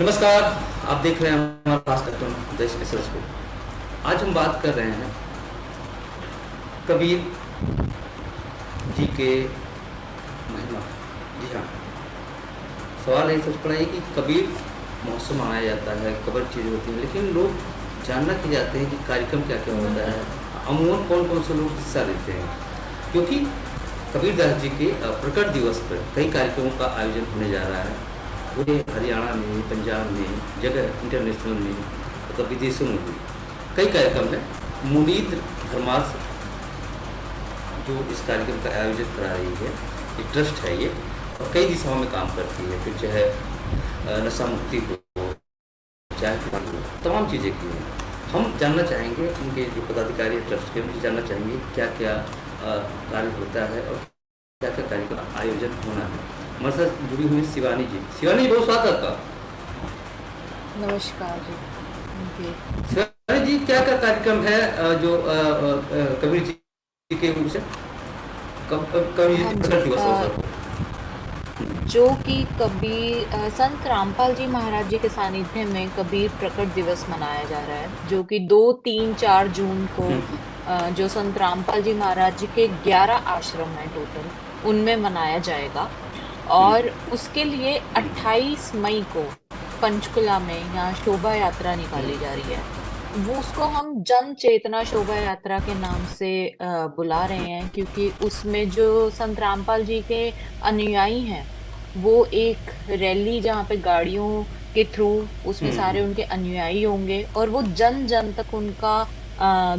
नमस्कार। आप देख रहे हैं हमारा खास कार्यक्रम द स्पेशल शो। आज हम बात कर रहे हैं कबीर जी के महिमा। जी हाँ, सवाल यही सबसे बड़ा है कि कबीर महोत्सव मनाया जाता है, कबर चीज़ें होती हैं, लेकिन लोग जानना क्या चाहते हैं कि कार्यक्रम क्या क्या होता है, अमूमन कौन कौन से लोग हिस्सा लेते हैं। क्योंकि कबीरदास जी के प्रकट दिवस पर कई कार्यक्रमों का आयोजन होने जा रहा है। पूरे हरियाणा में, पंजाब में, जगह इंटरनेशनल में, मतलब विदेशों में भी कई कार्यक्रम हैं। मुनीद धर्मार्थ जो इस कार्यक्रम का आयोजन करा रही है, ये ट्रस्ट है ये, और कई दिशाओं में काम करती है। फिर चाहे नशा मुक्ति हो, चाहे हो, तमाम चीज़ें की हैं। हम जानना चाहेंगे उनके जो पदाधिकारी ट्रस्ट के, उनसे जानना चाहेंगे क्या क्या कार्य होता है और क्या क्या कार्य का आयोजन होना है। हमारे साथ जुड़ी हुई हैं शिवानी जी। शिवानी जी, बहुत स्वागत है आपका। नमस्कार जी। जी। शिवानी जी, क्या क्या कार्यक्रम है जो कबीर जी के रूप से कबीर हाँ जी जी। प्रकट दिवस अवसर पर। जो कि कबीर संत रामपाल जी महाराज जी के सानिध्य में कबीर प्रकट दिवस मनाया जा रहा है, जो कि 2, 3, 4 जून को जो संत रामपाल जी महाराज जी के 11 आश्रम हैं टोटल, उनमें मनाया जाएगा। और उसके लिए 28 मई को पंचकुला में यहाँ शोभा यात्रा निकाली जा रही है। वो उसको हम जन चेतना शोभा यात्रा के नाम से बुला रहे हैं, क्योंकि उसमें जो संत रामपाल जी के अनुयायी हैं, वो एक रैली जहाँ पे गाड़ियों के थ्रू उसमें सारे उनके अनुयायी होंगे और वो जन जन तक उनका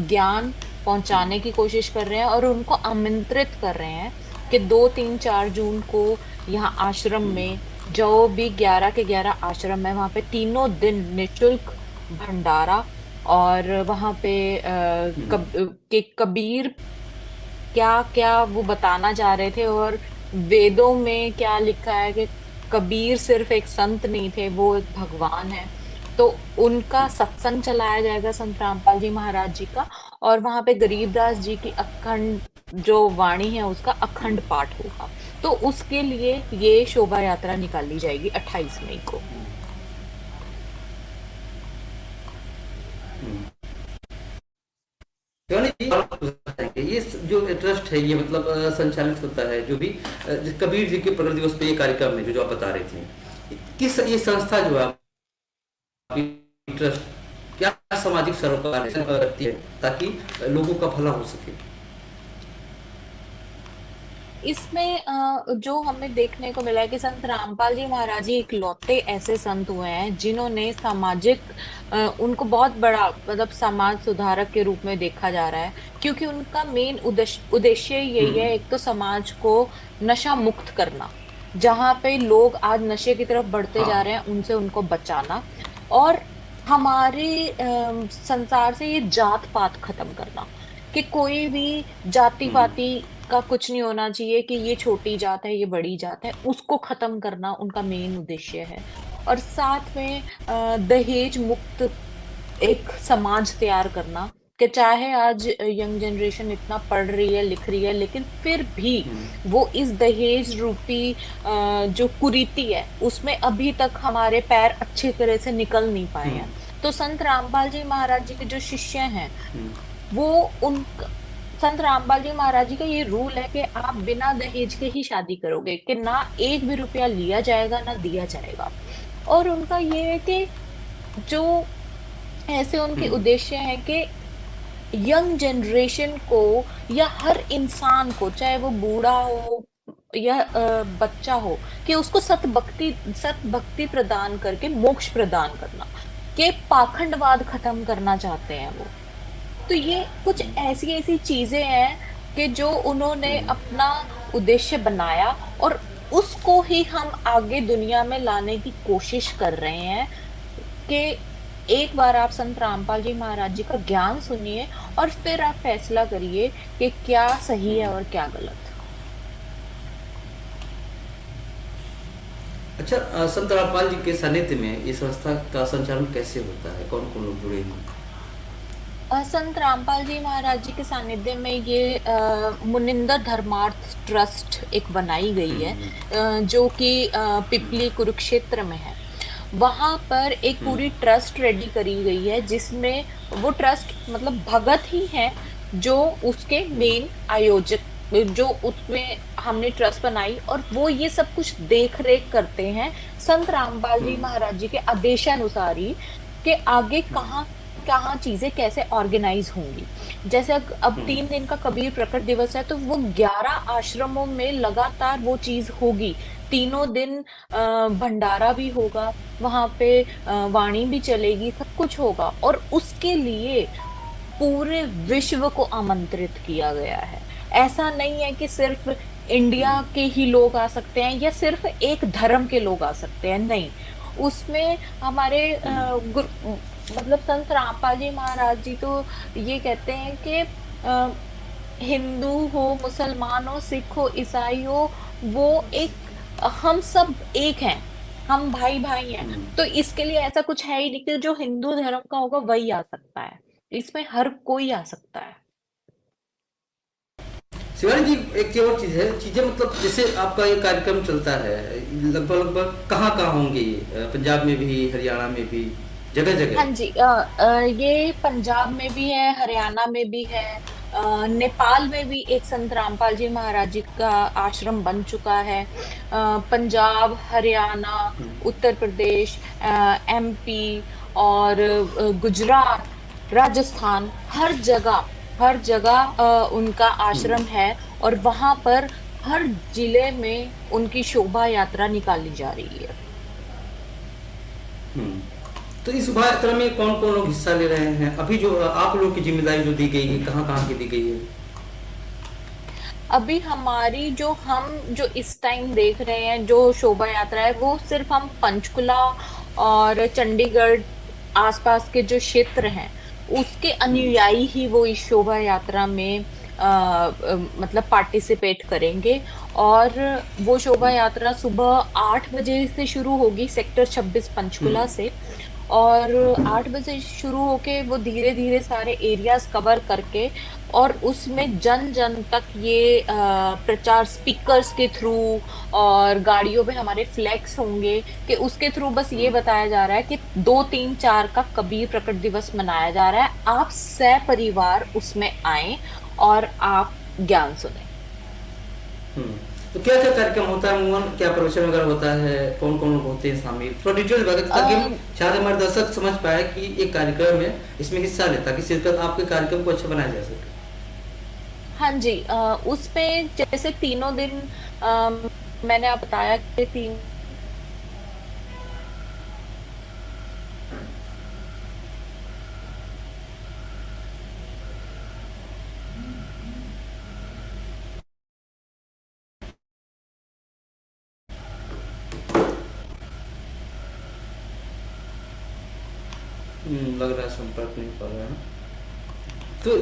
ज्ञान पहुंचाने की कोशिश कर रहे हैं और उनको आमंत्रित कर रहे हैं कि 2, 3, 4 जून को यहाँ आश्रम में जो भी 11 के 11 आश्रम है, वहाँ पे तीनों दिन निशुल्क भंडारा। और वहाँ पे के कबीर क्या क्या वो बताना चाह रहे थे, और वेदों में क्या लिखा है कि कबीर सिर्फ एक संत नहीं थे, वो एक भगवान है। तो उनका सत्संग चलाया जाएगा संत रामपाल जी महाराज जी का। और वहां पे गरीबदास जी की अखंड जो वाणी है उसका अखंड पाठ होगा। तो उसके लिए ये शोभा यात्रा निकाली जाएगी 28 मई को। शिवानी जी, और आप बताना चाहेंगे, ये जो ट्रस्ट है ये मतलब संचालित होता है जो भी कबीर जी के प्रकट दिवस पे ये कार्यक्रम है जो आप बता रहे थे, किस ये संस्था जो है आपकी ट्रस्ट क्या सामाजिक सरोकार करती है ताकि लोगों का भला हो सके। इसमें जो हमें देखने को मिला है कि संत रामपाल जी महाराज जी इकलौते ऐसे संत हुए हैं जिन्होंने सामाजिक उनको बहुत बड़ा मतलब समाज सुधारक के रूप में देखा जा रहा है, क्योंकि उनका मेन उद्देश्य यही है, एक तो समाज को नशा मुक्त करना, जहाँ पे लोग आज नशे की तरफ बढ़ते जा हाँ। रहे हैं उनसे उनको बचाना, और हमारे संसार से ये जात पात खत्म करना, कि कोई भी जाति हम्म। पाति का कुछ नहीं होना चाहिए, कि ये छोटी जात है ये बड़ी जात है, उसको खत्म करना उनका मेन उद्देश्य है। और साथ में दहेज मुक्त एक समाज तैयार करना, कि चाहे आज यंग जनरेशन इतना पढ़ रही है लिख रही है, लेकिन फिर भी वो इस दहेज रूपी जो कुरीति है उसमें अभी तक हमारे पैर अच्छी तरह से निकल नहीं पाए हैं। तो संत रामपाल जी महाराज जी के जो शिष्य हैं, वो उन संत रामपाल जी महाराज जी का ये रूल है कि आप बिना दहेज के ही शादी करोगे, कि ना एक भी रुपया लिया जाएगा ना दिया जाएगा। और उनका ये है कि जो ऐसे उनके उद्देश्य है कि यंग जनरेशन को या हर इंसान को, चाहे वो बूढ़ा हो या बच्चा हो, कि उसको सत भक्ति प्रदान करके मोक्ष प्रदान करना, कि पाखंडवाद खत्म करना चाहते हैं वो। तो ये कुछ ऐसी ऐसी चीजें हैं कि जो उन्होंने अपना उद्देश्य बनाया, और उसको ही हम आगे दुनिया में लाने की कोशिश कर रहे हैं। कि एक बार आप संत रामपाल जी महाराज जी का ज्ञान सुनिए और फिर आप फैसला करिए कि क्या सही है और क्या गलत। अच्छा, संत रामपाल जी के सानिध्य में ये संस्था का संचालन कैसे होता है, कौन कौन लोग जुड़े हैं। संत रामपाल जी महाराज जी के सानिध्य में ये मुनिंदर धर्मार्थ ट्रस्ट एक बनाई गई है, जो कि पिपली कुरुक्षेत्र में है। वहां पर एक हम्म। पूरी ट्रस्ट रेडी करी गई है, जिसमें वो ट्रस्ट मतलब भगत ही है जो उसके हम्म। मेन आयोजक, जो उसमें हमने ट्रस्ट बनाई, और वो ये सब कुछ देख रेख करते हैं संत रामपाल जी हम्म। महाराज जी के आदेशानुसार ही, कि आगे हम्म। कहाँ कहाँ चीजें कैसे ऑर्गेनाइज होंगी। जैसे अब हम्म। 3 दिन का कबीर प्रकट दिवस है, तो वो 11 आश्रमों में लगातार वो चीज होगी। तीनों दिन भंडारा भी होगा वहां पे, वाणी भी चलेगी, सब कुछ होगा, और उसके लिए पूरे विश्व को आमंत्रित किया गया है। ऐसा नहीं है कि सिर्फ इंडिया हम्म। के ही लोग आ सकते हैं या सिर्फ एक धर्म के लोग आ सकते हैं, नहीं। उसमें हमारे हम्म। मतलब संत रामपाल जी महाराज जी तो ये कहते हैं कि हिंदू हो, मुसलमान हो, सिख हो, ईसाई हो, वो एक, हम सब एक हैं, हम भाई भाई हैं। हम्म। तो इसके लिए ऐसा कुछ है ही नहीं कि जो हिंदू धर्म का होगा वही आ सकता है, इसमें हर कोई आ सकता है। शिवानी जी, एक और चीज है, चीजें मतलब जैसे आपका ये कार्यक्रम चलता है, लगभग लगभग कहाँ कहाँ होंगे ये? पंजाब में भी, हरियाणा में भी, जगह हाँ जगह? जी, ये पंजाब में भी है, हरियाणा में भी है, नेपाल में भी एक संत रामपाल जी महाराज जी का आश्रम बन चुका है। पंजाब, हरियाणा, उत्तर प्रदेश, एमपी और गुजरात, राजस्थान, हर जगह उनका हम्म। आश्रम है, और वहां पर हर जिले में उनकी शोभा यात्रा निकाली जा रही है। हम्म। तो इस शोभा यात्रा में कौन कौन लोग हिस्सा ले रहे हैं अभी, जो आप लोग की जिम्मेदारी जो दी गई है, कहाँ कहाँ की दी गई है? अभी हमारी जो इस टाइम देख रहे हैं जो शोभा यात्रा है, वो सिर्फ हम पंचकुला और चंडीगढ़ आसपास के जो क्षेत्र हैं उसके अनुयायी ही वो इस शोभा यात्रा में मतलब पार्टिसिपेट करेंगे। और वो शोभा यात्रा सुबह 8 बजे से शुरू होगी सेक्टर 26 पंचकुला हम्म। से, और 8 बजे शुरू होके वो धीरे धीरे सारे एरियाज कवर करके, और उसमें जन जन तक ये प्रचार स्पीकर्स के थ्रू और गाड़ियों पे हमारे फ्लैक्स होंगे, कि उसके थ्रू बस ये बताया जा रहा है कि 2, 3, 4 का कबीर प्रकट दिवस मनाया जा रहा है, आप सपरिवार उसमें आए और आप ज्ञान सुने। हम्म। तो क्या क्या कार्यक्रम होता है अमूमन, क्या प्रवचन वगैरह होता है, कौन कौन लोग होते हैं शामिल, थोड़ा डिटेल बताइए ताकि हम शायद हमारे दर्शक समझ पाए कि एक कार्यक्रम है, इसमें हिस्सा ले, ताकि शिरकत आपके कार्यक्रम को अच्छा बनाया जा सके। हाँ जी, उसमें जैसे तीनों दिन मैंने आप बताया कि तीन लग रहा है संपर्क नहीं पा रहा है। तो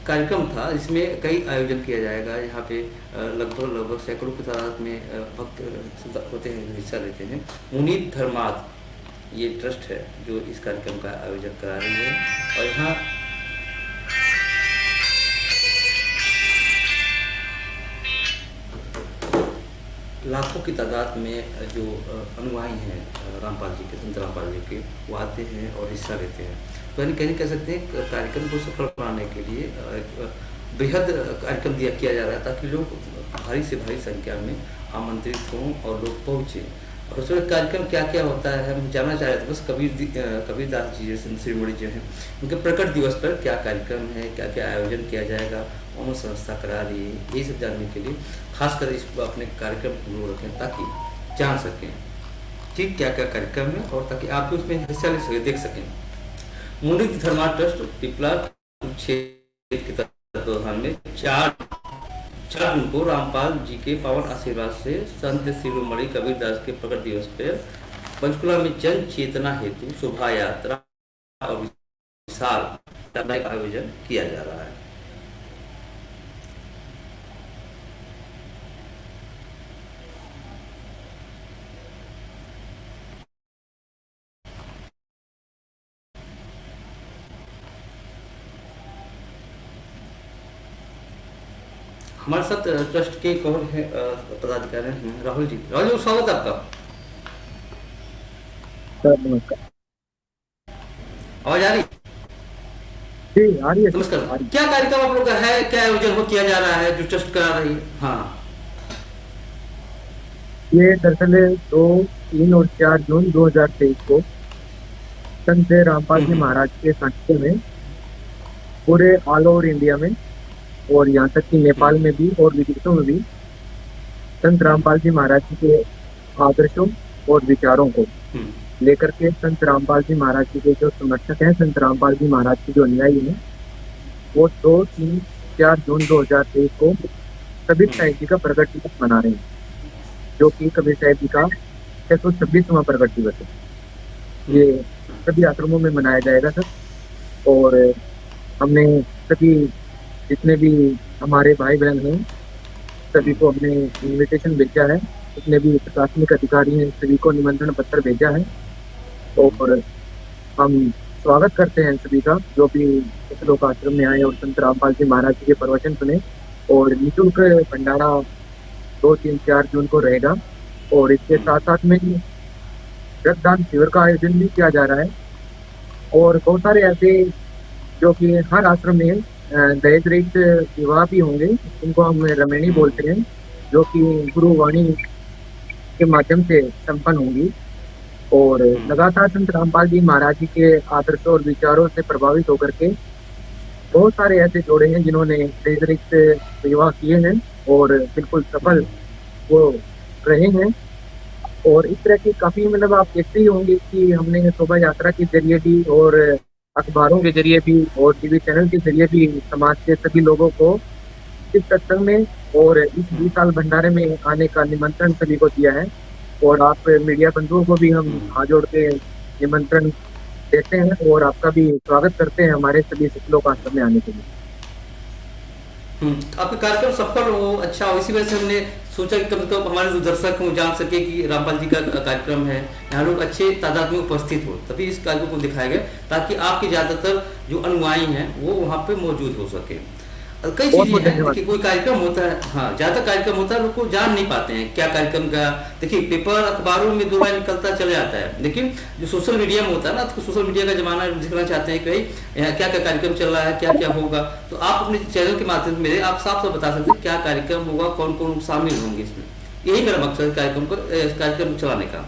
कार्यक्रम था, इसमें कई आयोजन किया जाएगा यहाँ पे, लगभग लगभग सैकड़ों की तादाद में भक्त होते हैं, हिस्सा लेते हैं। मुनीत धर्मार्थ ये ट्रस्ट है जो इस कार्यक्रम का आयोजन करा रही है, और यहाँ लाखों की तादाद में जो अनुयायी हैं रामपाल जी के, संत रामपाल जी के, वो आते हैं और हिस्सा लेते हैं। तो यानी कहीं कह सकते हैं कार्यक्रम को सफल बनाने के लिए एक बेहद कार्यक्रम किया जा रहा है, ताकि लोग भारी से भारी संख्या में आमंत्रित हों और लोग पहुँचे। और उसमें कार्यक्रम क्या क्या होता है हम जानना चाह रहे थे, बस कबीरदास जी जैसे श्रीमणि जो हैं उनके प्रकट दिवस पर क्या कार्यक्रम है, क्या क्या आयोजन किया जाएगा, कौन संस्था करा रही है, ये सब जानने के लिए खासकर इस अपने कार्यक्रम को रखें, ताकि जान सकें ठीक क्या क्या कार्यक्रम है, और ताकि आप भी उसमें हिस्सा ले सकें, देख सकें। मुनित धर्मा ट्रस्ट पिपला क्षेत्र के तत्वाधान में 4 जून को रामपाल जी के पावन आशीर्वाद से संत शिरोमणि कबीरदास के प्रकट दिवस पर पंचकुला में जन चेतना हेतु शोभा यात्रा और विशाल का आयोजन किया जा रहा है। हमारे साथ ट्रस्ट के एक और है पदाधिकारी हैं, राहुल जी। राहुल जी, स्वागत है आपका। नमस्कार नमस्कार। आवाज आ रही? जी आ रही है नमस्कार। सर, आ रही क्या कार्यक्रम आप लोग का है, क्या आयोजन हो किया जा रहा है जो ट्रस्ट करा रही है? हाँ। है। ये दरअसल 2, 3 और 4 जून 2023 को संत रामपाल जी हम्म। महाराज के सानिध्य में पूरे ऑल ओवर इंडिया में और यहाँ तक कि नेपाल हम्म। में भी और विदेशों में भी संत हम्म। रामपाल जी महाराज जी के आदर्शों और विचारों को हम्म। लेकर के संत रामपाल जी महाराज जी के जो समर्थक हैं, संत रामपाल जी महाराज के जो अनुयायी हैं, वो 2, 3, 4 जून 2023 को कबीर हम्म। साहिब जी का प्रकट दिवस मना रहे हैं, जो कि कबीर साहिब जी का 626वां प्रकट दिवस है। हम्म। ये सभी आश्रमों में मनाया जाएगा सर। और हमने सभी जितने भी हमारे भाई बहन हैं, सभी हम्म। को हमने इनविटेशन भेजा है। जितने भी प्रशासनिक अधिकारी हैं, सभी को निमंत्रण पत्र भेजा है। हम्म। और हम स्वागत करते हैं सभी का, जो भी इस लोक आश्रम में आए और संत रामपाल जी महाराज जी के प्रवचन सुने। और निःशुल्क भंडारा 2, 3, 4 जून को रहेगा। और इसके हम्म। साथ साथ में रक्तदान शिविर का आयोजन भी किया जा रहा है। और बहुत सारे ऐसे जो कि हर आश्रम में दहेज रहित विवाह भी होंगे, जिनको हम रमैनी हम्म। बोलते हैं, जो कि गुरुवाणी के माध्यम से संपन्न होंगी। और हम्म। लगातार संत रामपाल जी महाराज जी के आदर्शों और विचारों से प्रभावित होकर के बहुत सारे ऐसे जोड़े हैं जिन्होंने दहेज रहित विवाह किए हैं और बिल्कुल सफल हम्म। वो रहे हैं। और इस तरह की काफी मतलब आप देखते ही होंगे कि हमने शोभा यात्रा के जरिए भी और अखबारों के जरिए भी और टीवी चैनल के जरिए भी समाज के सभी लोगों को इस सत्संग में और इस हम्म। 20 साल भंडारे में आने का निमंत्रण सभी को दिया है। और आप मीडिया बंधुओं को भी हम हम्म। हाथ जोड़ के निमंत्रण देते हैं और आपका भी स्वागत करते हैं हमारे सभी लोक आश्रम में आने के लिए। आपका कार्यक्रम सफल हो, अच्छा हो, इसी वजह से हमने सोचा कि कम से कम हमारे जो दर्शक हैं वो जान सके कि रामपाल जी का कार्यक्रम है, यहाँ लोग अच्छे तादाद में उपस्थित हो, तभी इस कार्यक्रम को दिखाया गया ताकि आपके ज़्यादातर जो अनुयायी हैं वो वहाँ पे मौजूद हो सके। कई बहुत चीज़ें बहुत हैं, धन्यवाद। देखिए कोई कार्यक्रम होता है, हाँ ज़्यादा कार्यक्रम होता है, लोग को जान नहीं पाते हैं क्या कार्यक्रम का। देखिए पेपर अखबारों में दो लाइन निकलता चले जाता है, लेकिन जो सोशल मीडिया में होता है ना, तो सोशल मीडिया का जमाना दिखना चाहते हैं कि भाई यहाँ क्या क्या कार्यक्रम चल रहा है, क्या क्या होगा। तो आप अपने चैनल के माध्यम से आप साफ साफ बता सकते हैं क्या कार्यक्रम होगा, कौन कौन लोग शामिल होंगे इसमें। यही मेरा मकसद है कार्यक्रम चलाने का।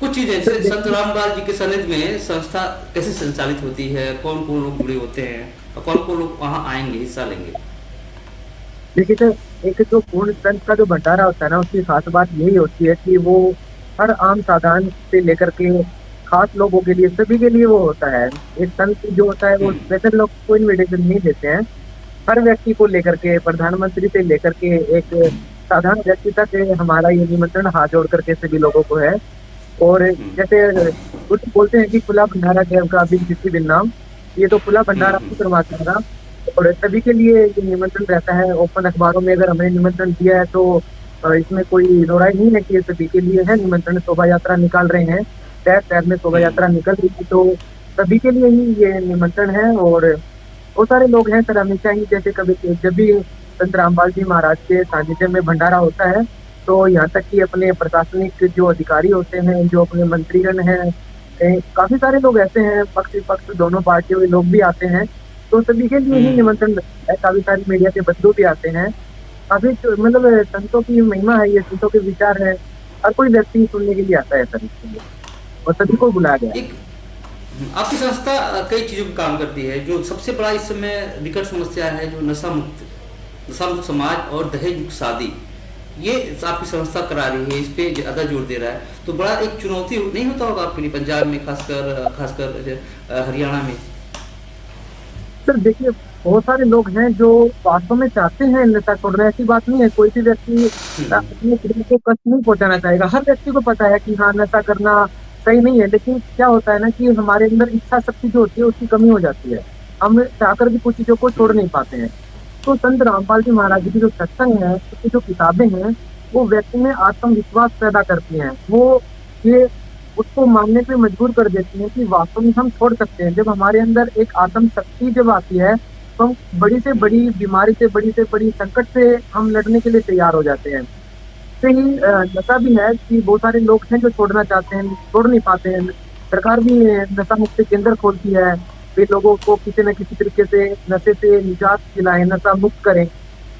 कुछ चीज़ें सर जैसे संत रामपाल जी के सनिध में संस्था कैसे संचालित होती है, कौन कौन लोग जुड़े होते हैं और कौन कौन लोग वहाँ आएंगे, हिस्सा लेंगे। देखिए सर, एक जो पूर्ण संत का जो भंडारा होता है ना, उसकी खास बात यही होती है कि वो हर आम साधारण से लेकर के खास लोगों के लिए, सभी के लिए वो होता है। एक संत जो होता है वो हम्म। स्पेशल लोग को इन्विटेशन नहीं देते हैं, हर व्यक्ति को लेकर के, प्रधानमंत्री से लेकर के एक साधारण व्यक्ति तक हमारा ये निमंत्रण हाथ जोड़ करके सभी लोगों को है। और हम्म। जैसे कुछ बोलते हैं कि खुला भंडारा देव का बिन किसी बिन नाम, ये तो खुला भंडारा हम्म। भी करवाते हैं ना। और सभी के लिए ये निमंत्रण रहता है। ओपन अखबारों में अगर हमने निमंत्रण दिया है तो इसमें कोई दो राय नहीं है कि ये सभी के लिए है निमंत्रण। शोभा यात्रा निकाल रहे हैं, शहर शहर में शोभा हम्म। यात्रा निकल रही है, तो सभी के लिए ही ये निमंत्रण है। और बहुत सारे लोग हैं सर, हमेशा ही जैसे कभी जब भी संत रामपाल जी महाराज के सानिध्य में भंडारा होता है, तो यहाँ तक कि अपने प्रशासनिक जो अधिकारी होते हैं, जो अपने मंत्रीगण हैं, काफी सारे लोग ऐसे हैं, पक्ष विपक्ष दोनों पार्टियों के लोग भी आते हैं, तो सभी के लिए ही हम्म। निमंत्रण है। काफी सारी मीडिया के बंधु भी आते हैं। काफी मतलब संतों की महिमा है, ये संतों के विचार है, हर कोई व्यक्ति सुनने के लिए आता है सर इसके लिए, और सभी को बुलाया गया है। एक आपकी संस्था कई चीज़ों पर काम करती है, जो सबसे बड़ा इस समय विकट समस्या है जो नशा मुक्त समाज और दहेज मुक्त शादी, ये आपकी संस्था करा रही है, इस पे ज़्यादा जोर दे रहा है। तो बड़ा एक चुनौती नहीं होता होगा आपके लिए पंजाब में, खासकर हरियाणा में। सर देखिए, बहुत सारे लोग हैं जो वास्तव में चाहते हैं नशा छोड़ना, ऐसी बात नहीं है। कोई भी व्यक्ति हम्म। अपने शरीर को कष्ट नहीं पहुंचाना चाहेगा। हर व्यक्ति को पता है कि हाँ, नशा करना सही नहीं है, लेकिन क्या होता है ना कि हमारे अंदर इच्छा शक्ति जो होती है उसकी कमी हो जाती है, हम चाहकर भी कुछ चीजों को छोड़ नहीं पाते हैं। तो संत रामपाल जी महाराज जी की जो सत्संग है, उसकी जो किताबें हैं, वो व्यक्ति में आत्मविश्वास पैदा करती हैं। वो ये उसको मानने पे मजबूर कर देती हैं कि वास्तव में हम छोड़ सकते हैं। जब हमारे अंदर एक आत्म शक्ति जब आती है, तो हम बड़ी से बड़ी बीमारी से, बड़ी से बड़ी संकट से हम लड़ने के लिए तैयार हो जाते हैं। से ही नशा भी है कि बहुत सारे लोग हैं जो छोड़ना चाहते हैं, छोड़ नहीं पाते हैं। सरकार भी नशा मुक्ति केंद्र खोलती है, वे लोगों को किसी न किसी तरीके से नशे से निजात दिलाएं, नशा मुक्त करें।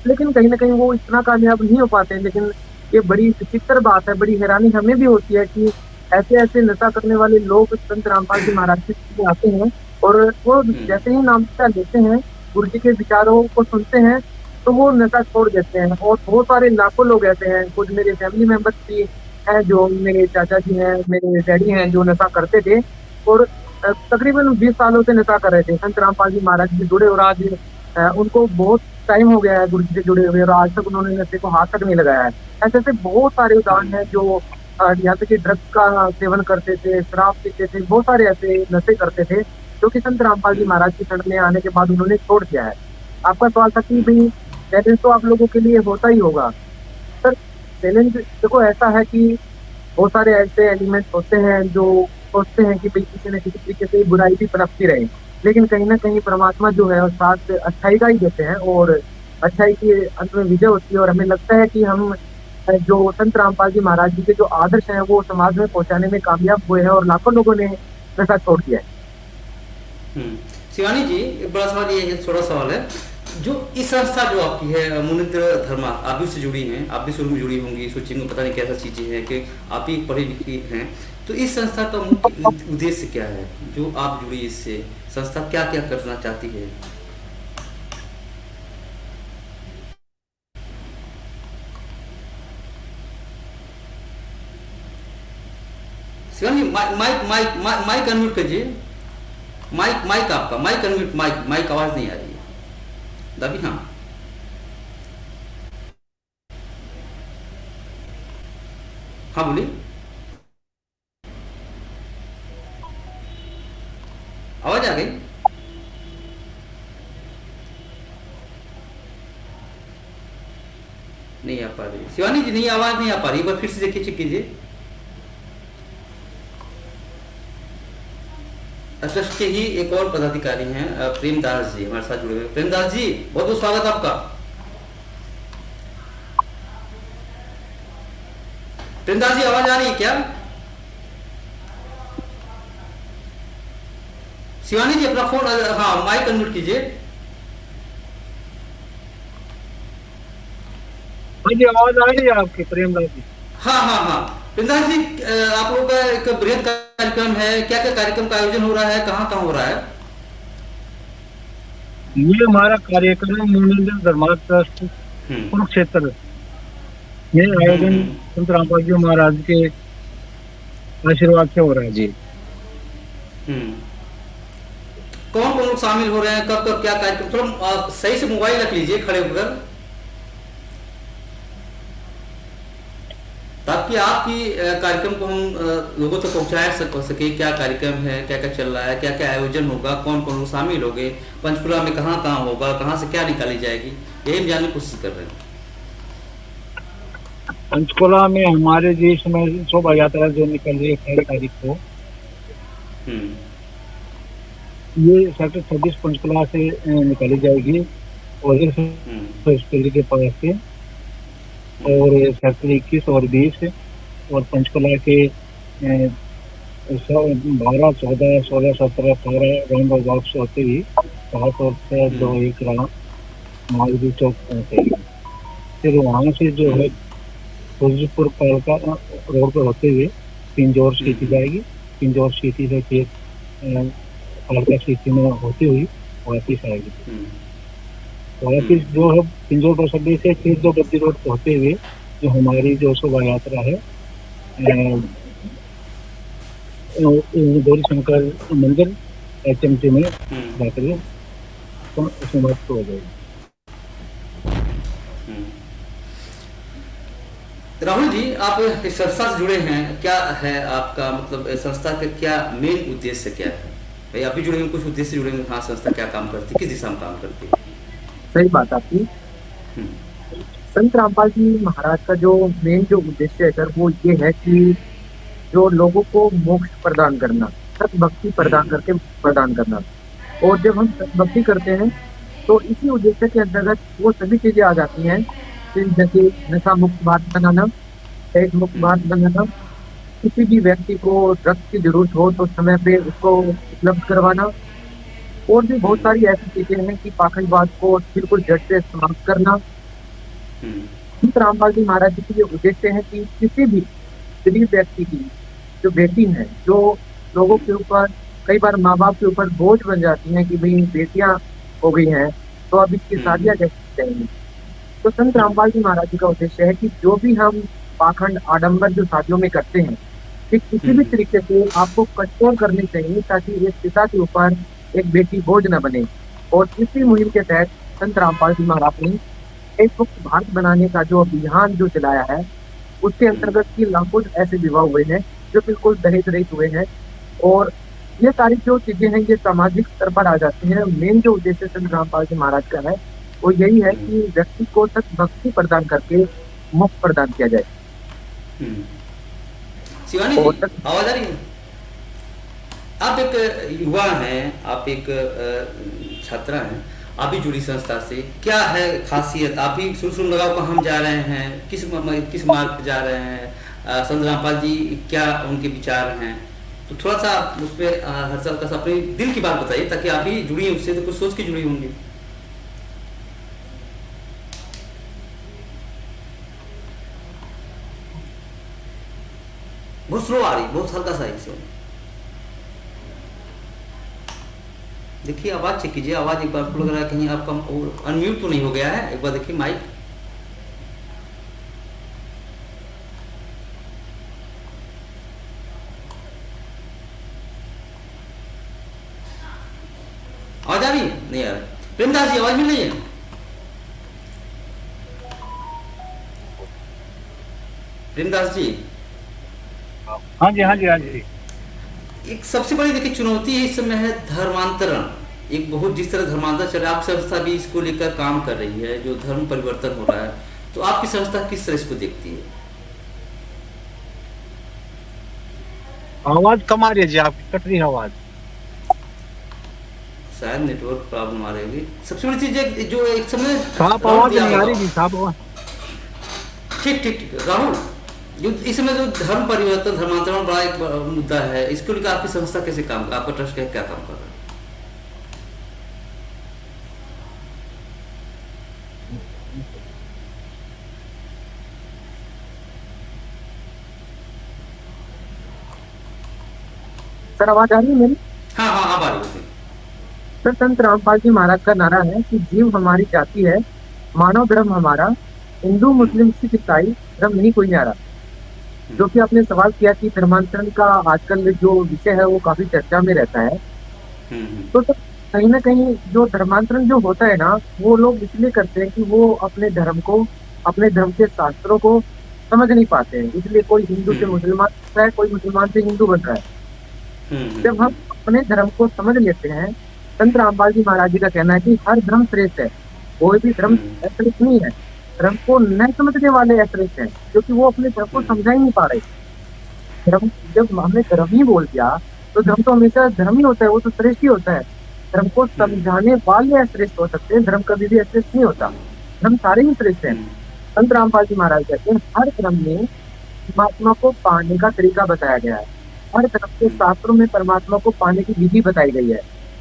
लेकिन कहीं न कहीं वो इतना कामयाब नहीं हो पाते हैं। लेकिन ये बड़ी विचित्र बात है, बड़ी हैरानी हमें भी होती है कि ऐसे-ऐसे नशा करने वाले लोग संत रामपाल जी महाराज के पास आते हैं और वो हुँ, जैसे ही नामदीक्षा लेते हैं, गुरु जी के विचारों को सुनते हैं, तो वो नशा छोड़ देते हैं। और बहुत सारे लाखों लोग ऐसे हैं, कुछ मेरे फैमिली मेंबर्स भी हैं, जो मेरे चाचा जी हैं, मेरे डैडी हैं, जो नशा करते थे और तकरीबन 20 सालों से नशा कर रहे थे। संत रामपाल जी महाराज से जुड़े और आज उनको बहुत टाइम हो गया है गुरु जी से जुड़े हुए और आज तक उन्होंने नशे को हाथ तक नहीं लगाया है। ऐसे-ऐसे बहुत सारे उदाहरण हैं जो यहाँ तक कि ड्रग्स का सेवन करते थे, शराब पीते थे, बहुत सारे ऐसे नशे करते थे, जो कि संत रामपाल जी हुँ, महाराज की शरण में आने के बाद उन्होंने छोड़ दिया है। आपका सवाल था कि हुँ, भई चैलेंज तो आप लोगों के लिए होता ही होगा। सर, चैलेंज देखो ऐसा है कि बहुत सारे ऐसे एलिमेंट्स होते हैं जो सोचते हैं कि भई किसी न किसी तरीके से बुराई भी पनपती रहे। लेकिन कहीं न कहीं परमात्मा जो है वो साथ अच्छाई का ही देते हैं और अच्छाई की अंत में विजय होती है और हमें लगता है कि हम जो संत रामपाल जी महाराज जी के जो आदर्श हैं वो समाज में पहुँचाने में कामयाब हुए हैं और लाखों लोगों ने नशा छोड़ दिया है। हुँ। शिवानी जी, एक बड़ा सवाल ये है, छोटा सवाल है, जो इस संस्था जो आपकी है मुनित्र धर्मा, आप भी उससे जुड़ी हैं, आप भी शुरू में जुड़ी होंगी, सोचेंगे पता नहीं कैसा चीज़ें हैं कि आप ही पढ़ी लिखी हैं, तो इस संस्था का मुख्य उद्देश्य क्या है, जो आप जुड़ी इससे, संस्था क्या क्या करना चाहती है? शिवानी, माइक अनम्यूट कीजिए। माइक माइक आपका माइक अनम्यूट, माइक माइक आवाज़ नहीं आ रही है। दबी, हाँ। हाँ बोलिए। आवाज आ गई? नहीं आ पा रही शिवानी जी, नहीं, आवाज नहीं आ पा रही, एक बार फिर से देखिए, चेक कीजिए। ट्रस्ट के ही एक और पदाधिकारी हैं, प्रेमदास जी हमारे साथ जुड़े हुए। प्रेमदास जी, बहुत बहुत स्वागत आपका। प्रेमदास जी, आवाज आ रही है क्या? शिवानी जी, अपना फोन, हाँ, माइक अनम्यूट कीजिए। हाँ जी, आवाज आ रही है आपकी प्रेमदास जी? हाँ हाँ हाँ, प्रेमदास जी, आप लोगों का एक बृहद कार्यक्रम है, क्या क्या कार्यक्रम का आयोजन हो रहा है, कहाँ कहाँ हो रहा है? ये हमारा कार्यक्रम मुनिंद्र धर्मा ट्रस्ट हम्म कुरुक्षेत्र में आयोजन हम्म संत रामपाल जी महाराज के आशीर्वाद से हो रहा है जी। हम्म कौन कौन लोग शामिल हो रहे हैं, कब कब क्या कार्यक्रम, थोड़ा सही से मोबाइल रख लीजिए खड़े होकर, ताकि आपकी कार्यक्रम को हम लोगों तक पहुंचा सके, क्या कार्यक्रम है, क्या क्या चल रहा है, क्या क्या आयोजन होगा, कौन कौन लोग शामिल होंगे, पंचकुला में कहाँ कहाँ होगा, कहाँ से क्या निकाली जाएगी, यही हम जानने की कोशिश कर रहे हैं। पंचकुला में हमारे देश में शोभा यात्रा जो निकल रही है 18 तारीख को, हम्म ये सेक्टर 26 पंचकुला से निकाली जाएगी और इस हम्म हॉस्पिटल के पास से, और सेक्टर 21 और 20 और पंचकुला के 12, 14, 16, 17, 18 राउंड अबाउट से होते हुए 7 और 6, 2, 1 राउंड मालवी चौक पहुँचेगी। फिर वहाँ से जो है फौजीपुर कालका रोड पर होते हुए पिंजौर सिटी जाएगी, पिंजौर सिटी से फिर कालका सिटी में होती हुई वापिस आएगी। वापिस जो है पिंजौर बस अड्डे से फिर जो गद्दी रोड पर होते हुए जो हमारी जो शोभा यात्रा है गौरी शंकर मंदिर HMT में जाकर तो समाप्त हो जाएगी। राहुल जी, आप इस संस्था से जुड़े हैं, क्या है आपका मतलब, संस्था का क्या मेन उद्देश्य क्या है? भाई आप भी जुड़े हैं, कुछ उद्देश्य जुड़े हैं, हाँ, संस्था क्या काम करती है, किस दिशा में काम करती है? सही बात आपकी। संत रामपाल जी महाराज का जो मेन जो उद्देश्य है सर, वो ये है कि जो लोगों को मोक्ष प्रदान करना, सतभक्ति प्रदान करके प्रदान करना। और जब हम सतभक्ति करते हैं तो इसी उद्देश्य के अंतर्गत वो सभी चीजें आ जाती हैं, जैसे नशा मुक्त भारत बनाना, एड्स मुक्त भारत बनाना, किसी भी व्यक्ति को ड्रग्स की जरूरत हो तो समय पे उसको उपलब्ध करवाना, और भी बहुत हम्म, सारी ऐसी चीजें हैं कि पाखंडवाद को बिल्कुल जड़ से समाप्त करना। हम्म, संत रामपाल जी महाराज जी की ये उद्देश्य है कि किसी भी गरीब व्यक्ति की जो बेटी है, जो लोगों हम्म, के ऊपर कई बार माँ बाप के ऊपर बोझ बन जाती हैं कि भाई बेटियां हो गई हैं तो अब इसकी हम्म, शादियां कैसे करेंगी। तो संत हम्म, रामपाल जी महाराज जी का उद्देश्य है कि जो भी हम पाखंड आडंबर जो शादियों में करते हैं, कि किसी भी हम्म, तरीके से आपको कठोर करनी चाहिए ताकि एक पिता के ऊपर एक बेटी बोझ न बने। और इसी मुहिम के तहत संत रामपाल जी महाराज ने एक मुक्त भारत बनाने का जो अभियान जो चलाया है, उसके हम्म, अंतर्गत की लाखों ऐसे विवाह हुए हैं जो बिल्कुल दहेज रहित हुए हैं। और ये सारी जो चीजें हैं ये सामाजिक स्तर पर आ जाती हैं। मेन जो उद्देश्य संत रामपाल जी महाराज का है वो यही है हम्म, कि व्यक्ति को सत भक्ति प्रदान करके मोक्ष प्रदान किया जाए। हम्म। शिवानी जी, और सत आवाज आ रही है? आप एक युवा हैं, आप एक छात्रा हैं, आप भी जुड़ी संस्था से, क्या है खासियत? आप भी शुरू शुरू लगाओ कहाँ हम जा रहे हैं, किस मार्ग पे जा रहे हैं, संत रामपाल जी क्या उनके विचार हैं, तो थोड़ा सा आप उस पर हल्का सा अपने दिल की बात बताइए, ताकि आप भी जुड़ी हैं उससे, तो कुछ सोच के जुड़ी होंगी। बहुत स्लो आ रही, बहुत हल्का सा इसे देखिए, आवाज चेक कीजिए, आवाज एक बार आपको लग रहा है कहीं आपका अनम्यूट तो नहीं हो गया है, एक बार देखिए माइक। आवाज आ रही है? नहीं आ रही। प्रेमदास जी, आवाज मिल रही है? प्रेमदास जी, हाँ जी, हाँ जी, हाँ जी। एक सबसे बड़ी देखिए चुनौती इस समय है धर्मांतरण। एक बहुत जिस तरह धर्मांतरण चल रहा है, आपकी संस्था भी इसको लेकर काम कर रही है, जो धर्म परिवर्तन हो रहा है, तो आपकी संस्था किस तरह इसको देखती है? आवाज कम आ रही है जी, आपकी कट रही है आवाज। शायद नेटवर्क प्रॉब्लम आ रही होगी। सबसे बड़ी चीज है जो एक समय साफ राहुल आवाज दिया नहीं आ होगा। रही जी, साफ आवाज। ठीक ठीक ठीक, राहुल, जो इस समय जो धर्म परिवर्तन धर्मांतरण बड़ा एक मुद्दा है, इसको लेकर आपकी संस्था कैसे काम, आपका ट्रस्ट क्या काम कर रहा है? सर आवाज आ रही है मेरी? हाँ हाँ, अब आ रही है। सर संत रामपाल जी महाराज का नारा है कि जीव हमारी जाति है, मानव धर्म हमारा, हिंदू हम्म, मुस्लिम सिख ईसाई धर्म नहीं कोई न्यारा। हम्म, जो कि आपने सवाल किया कि धर्मांतरण का आजकल जो विषय है वो काफी चर्चा में रहता है। हम्म, तो सर कहीं ना कहीं जो धर्मांतरण जो होता है ना, वो लोग इसलिए करते हैं कि वो अपने धर्म को, अपने धर्म के शास्त्रों को समझ नहीं पाते हैं, इसलिए कोई हिंदू से हम्म, मुसलमान बन रहा है, कोई मुसलमान से हिंदू बन रहा है। हम्म, जब हम अपने धर्म को समझ लेते हैं, संत रामपाल जी महाराज जी का कहना है कि हर धर्म श्रेष्ठ है, कोई भी धर्म हम्म, अश्रेष्ठ नहीं है। धर्म को न समझने वाले अश्रेष्ठ हैं, क्योंकि वो अपने धर्म को हम्म, समझा ही नहीं पा रहे। धर्म, जब हमने धर्म ही बोल दिया तो धर्म तो हमेशा धर्म ही होता है, वो तो श्रेष्ठ ही होता है। धर्म को हम्म, समझाने वाले अश्रेष्ठ हो सकते हैं, धर्म कभी भी अश्रेष्ठ नहीं होता। धर्म सारे ही श्रेष्ठ हैं। हम्म, संत रामपाल जी महाराज कहते हैं हर धर्म में परमात्मा को पाने का तरीका बताया गया है, हर धर्म के हम्म, शास्त्रों में परमात्मा को पाने की विधि बताई गई है,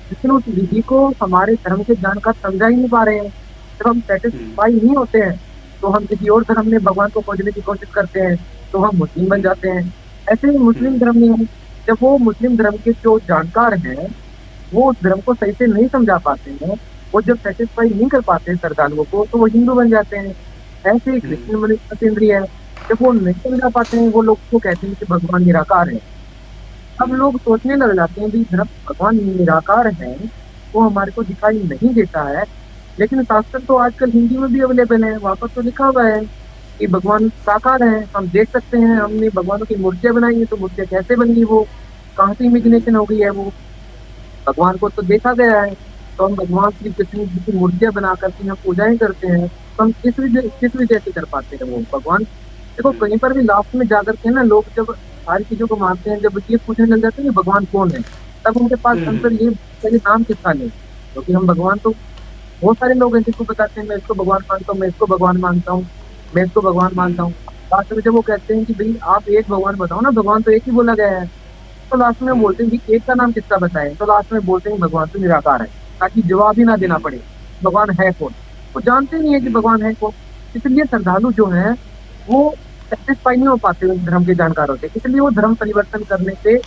लेकिन उस विधि को हमारे धर्म के जानकार समझा ही नहीं पा रहे हैं। जब हम हम्म, सेटिस्फाई नहीं होते हैं तो हम किसी और धर्म में भगवान को खोजने की कोशिश करते हैं, तो हम मुस्लिम बन जाते हैं। ऐसे ही मुस्लिम हम्म, धर्म में है, जब वो मुस्लिम धर्म के जो जानकार हैं वो उस धर्म को सही से नहीं समझा पाते हैं, वो जब सेटिस्फाई नहीं कर पाते हैं श्रद्धालुओं को, तो वो हिंदू बन जाते हैं। ऐसे ही हम्म, कृष्ण मनीन्द्रिय है, जब वो नहीं समझा पाते हैं वो लोग को कहते हैं कि भगवान निराकार है। अब हम्म, लोग सोचने लग जाते हैं कि जब भगवान निराकार है वो हमारे को दिखाई नहीं देता है, लेकिन शास्त्र तो आजकल हिंदी में भी अवेलेबल है, वहां पर तो लिखा हुआ है कि भगवान साकार है, हम देख सकते हैं। हम्म, हमने भगवानों की मूर्तियां बनाई है, तो मूर्तियां कैसे बन गई, वो कहाँ से हम्म, इमेजिनेशन हो गई है, वो भगवान को तो देखा गया है। तो हम भगवान श्री कृष्ण जी की मूर्तियां बना करके हम पूजाएं करते हैं, तो हम किस विजय से कर पाते हैं वो भगवान। देखो हम्म, कहीं पर भी लास्ट में जाकर के ना लोग जब सारी चीजों को मानते हैं, जब ये पूछने लग जाते हैं कि भगवान कौन है, तब उनके पास हम्म, आंसर ये पहले नाम किसका ले, क्योंकि हम भगवान तो बहुत सारे लोग हैं जिसको बताते हैं मैं इसको भगवान मानता हूँ, मैं इसको भगवान मानता हूँ, मैं इसको भगवान मानता हम्म, हूँ। लास्ट में जब वो कहते हैं कि भाई आप एक भगवान बताओ ना, भगवान तो एक ही बोला गया है, तो लास्ट में बोलते हैं कि एक का नाम किसका बताएं, तो लास्ट में बोलते हैं भगवान तो निराकार है, ताकि जवाब ही ना देना पड़े भगवान है कौन। वो जानते नहीं है कि भगवान है कौन, इसलिए श्रद्धालु जो हैं वो सेटिस्फाई नहीं हो पाते उस धर्म के जानकारों से, इसलिए वो धर्म परिवर्तन करने से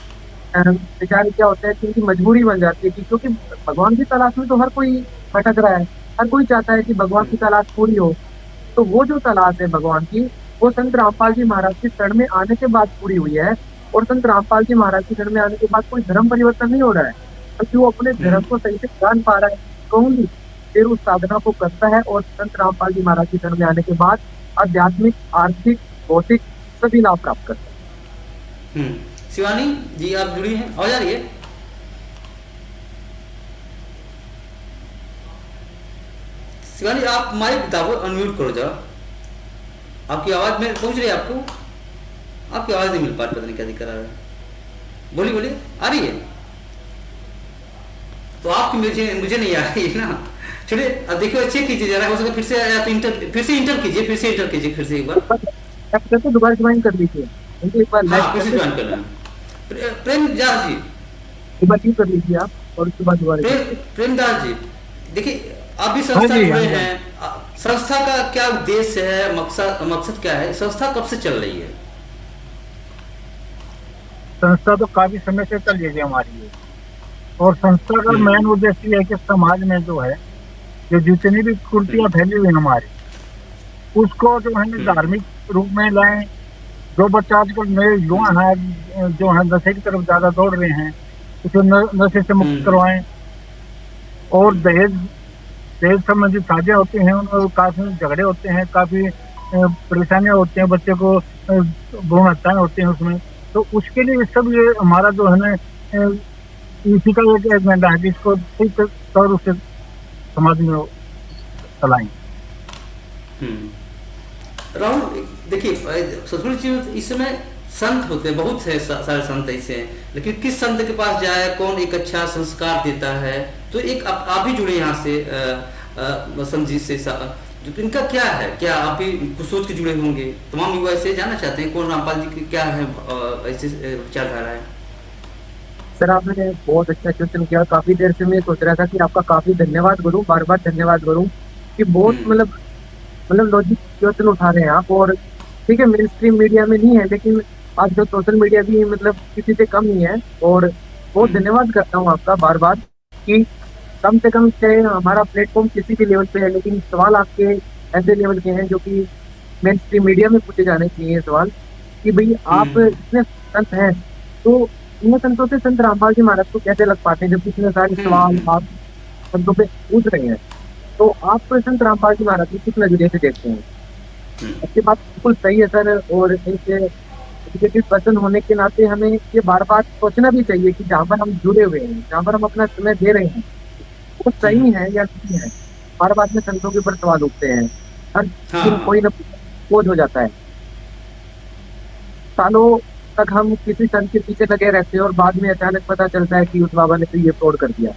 बेचारे क्या होता है कि उनकी मजबूरी बन जाती है कि क्योंकि भगवान की तलाश में तो हर कोई भटक रहा है, हर कोई चाहता है कि भगवान की तलाश पूरी हो। तो वो जो तलाश है भगवान की, वो संत रामपाल जी महाराज के शरण में आने के बाद पूरी हुई है। और संत रामपाल जी महाराज के शरण में आने के बाद कोई धर्म परिवर्तन नहीं हो रहा है, क्योंकि वो अपने धर्म को सही से जान पा रहा है, कहूंगी फिर उस साधना को करता है और संत रामपाल जी महाराज के शरण में आने के बाद आध्यात्मिक, आर्थिक, भौतिक सभी लाभ प्राप्त करता है। शिवानी जी आप जुड़ी हैं, आवाज आ रही है? शिवानी आप माइक दाबो, अनम्यूट करो जरा। आपकी आवाज में पहुंच रही है आपको? आपकी आवाज नहीं मिल पा रही, पता नहीं क्या दिक्कत आ रहा है। बोलिए बोलिए, आ रही है? तो आपकी मुझे नहीं आ रही है ना। चलिए अब देखिए, चेक कीजिए जरा, हो सके फिर से या तो फिर से इंटर कीजिए, फिर से एक बार दोबारा ज्वाइन कर लीजिए, एक बार हाँ, फिर से ज्वाइन करना है। प्रेमदास जी एक बार कर लीजिए आप, और उसके बाद दोबारा प्रेमदास जी देखिए, आप भी संस्था जुड़े हैं, संस्था का क्या उद्देश्य है, मकसद क्या है, संस्था कब से चल रही है? संस्था तो काफी समय से चल रही है हमारी, और संस्था का मेन उद्देश्य ये है कि समाज में जो है जो जितनी भी कुरीतियां फैली हुई हमारी, उसको जो है धार्मिक रूप में लाएं। जो बच्चा आजकल नए युवा हैं जो है नशे की तरफ ज्यादा दौड़ रहे हैं, उसे नशे से मुक्त करवाएं। और दहेज संबंधी साझे होते हैं, उनमें काफी झगड़े होते हैं, काफी परेशानियां होती हैं, बच्चे को भ्रूण हत्याएं होती हैं उसमें। तो उसके लिए सब ये हमारा जो है ना इसी का एक एजेंडा है, जिसको ठीक तौर से समाज में चलाएं। राहुल देखिए, सतगुरु जी इस समय संत होते हैं, बहुत है सारे संत ऐसे हैं, लेकिन किस संत के पास जाए, कौन एक अच्छा संस्कार देता है? तो एक आप भी जुड़े यहाँ से संत जी से, तो इनका क्या है, क्या आप भी कुछ सोच के जुड़े होंगे? तमाम युवा ऐसे जानना चाहते हैं कौन रामपाल जी की क्या है ऐसे विचारधारा है। सर आपने बहुत अच्छा क्वेश्चन किया, काफी देर से मैं सोच रहा था कि आपका काफी धन्यवाद करूं, बार बार धन्यवाद करूं कि बहुत मतलब लॉजिक क्वेश्चन उठा रहे हैं आप। और ठीक है, मेन स्ट्रीम मीडिया में नहीं है, लेकिन आज जो सोशल मीडिया भी मतलब किसी से कम नहीं है। और बहुत धन्यवाद करता हूँ आपका बार बार कि कम से कम चाहे हमारा प्लेटफॉर्म किसी भी लेवल पे है, लेकिन सवाल आपके ऐसे लेवल के हैं जो कि मेन स्ट्रीम मीडिया में पूछे जाने चाहिए सवाल कि भाई आप इतने संत हैं, तो इन संतों से संत रामपाल जी महाराज को कैसे लग पाते हैं, जब इतने सारे सवाल आप संतों पे पूछ रहे हैं। तो आप संत रामपाल जी महाराज को किस नजरिए से देखते हैं? आपकी बात बिल्कुल सही है सर। और एक एजुकेटेड पर्सन होने के नाते हमें ये बार बार सोचना भी चाहिए कि जहाँ पर हम जुड़े हुए हैं, जहाँ पर हम अपना समय दे रहे हैं, वो सही है या नहीं है। बार बार में संतों के ऊपर सवाल उठते हैं, हर दिन कोई ना खोज हो जाता है। सालों तक हम किसी संत के पीछे लगे रहते हैं और बाद में अचानक पता चलता है कि उस बाबा ने तो ये फ्रॉड कर दिया।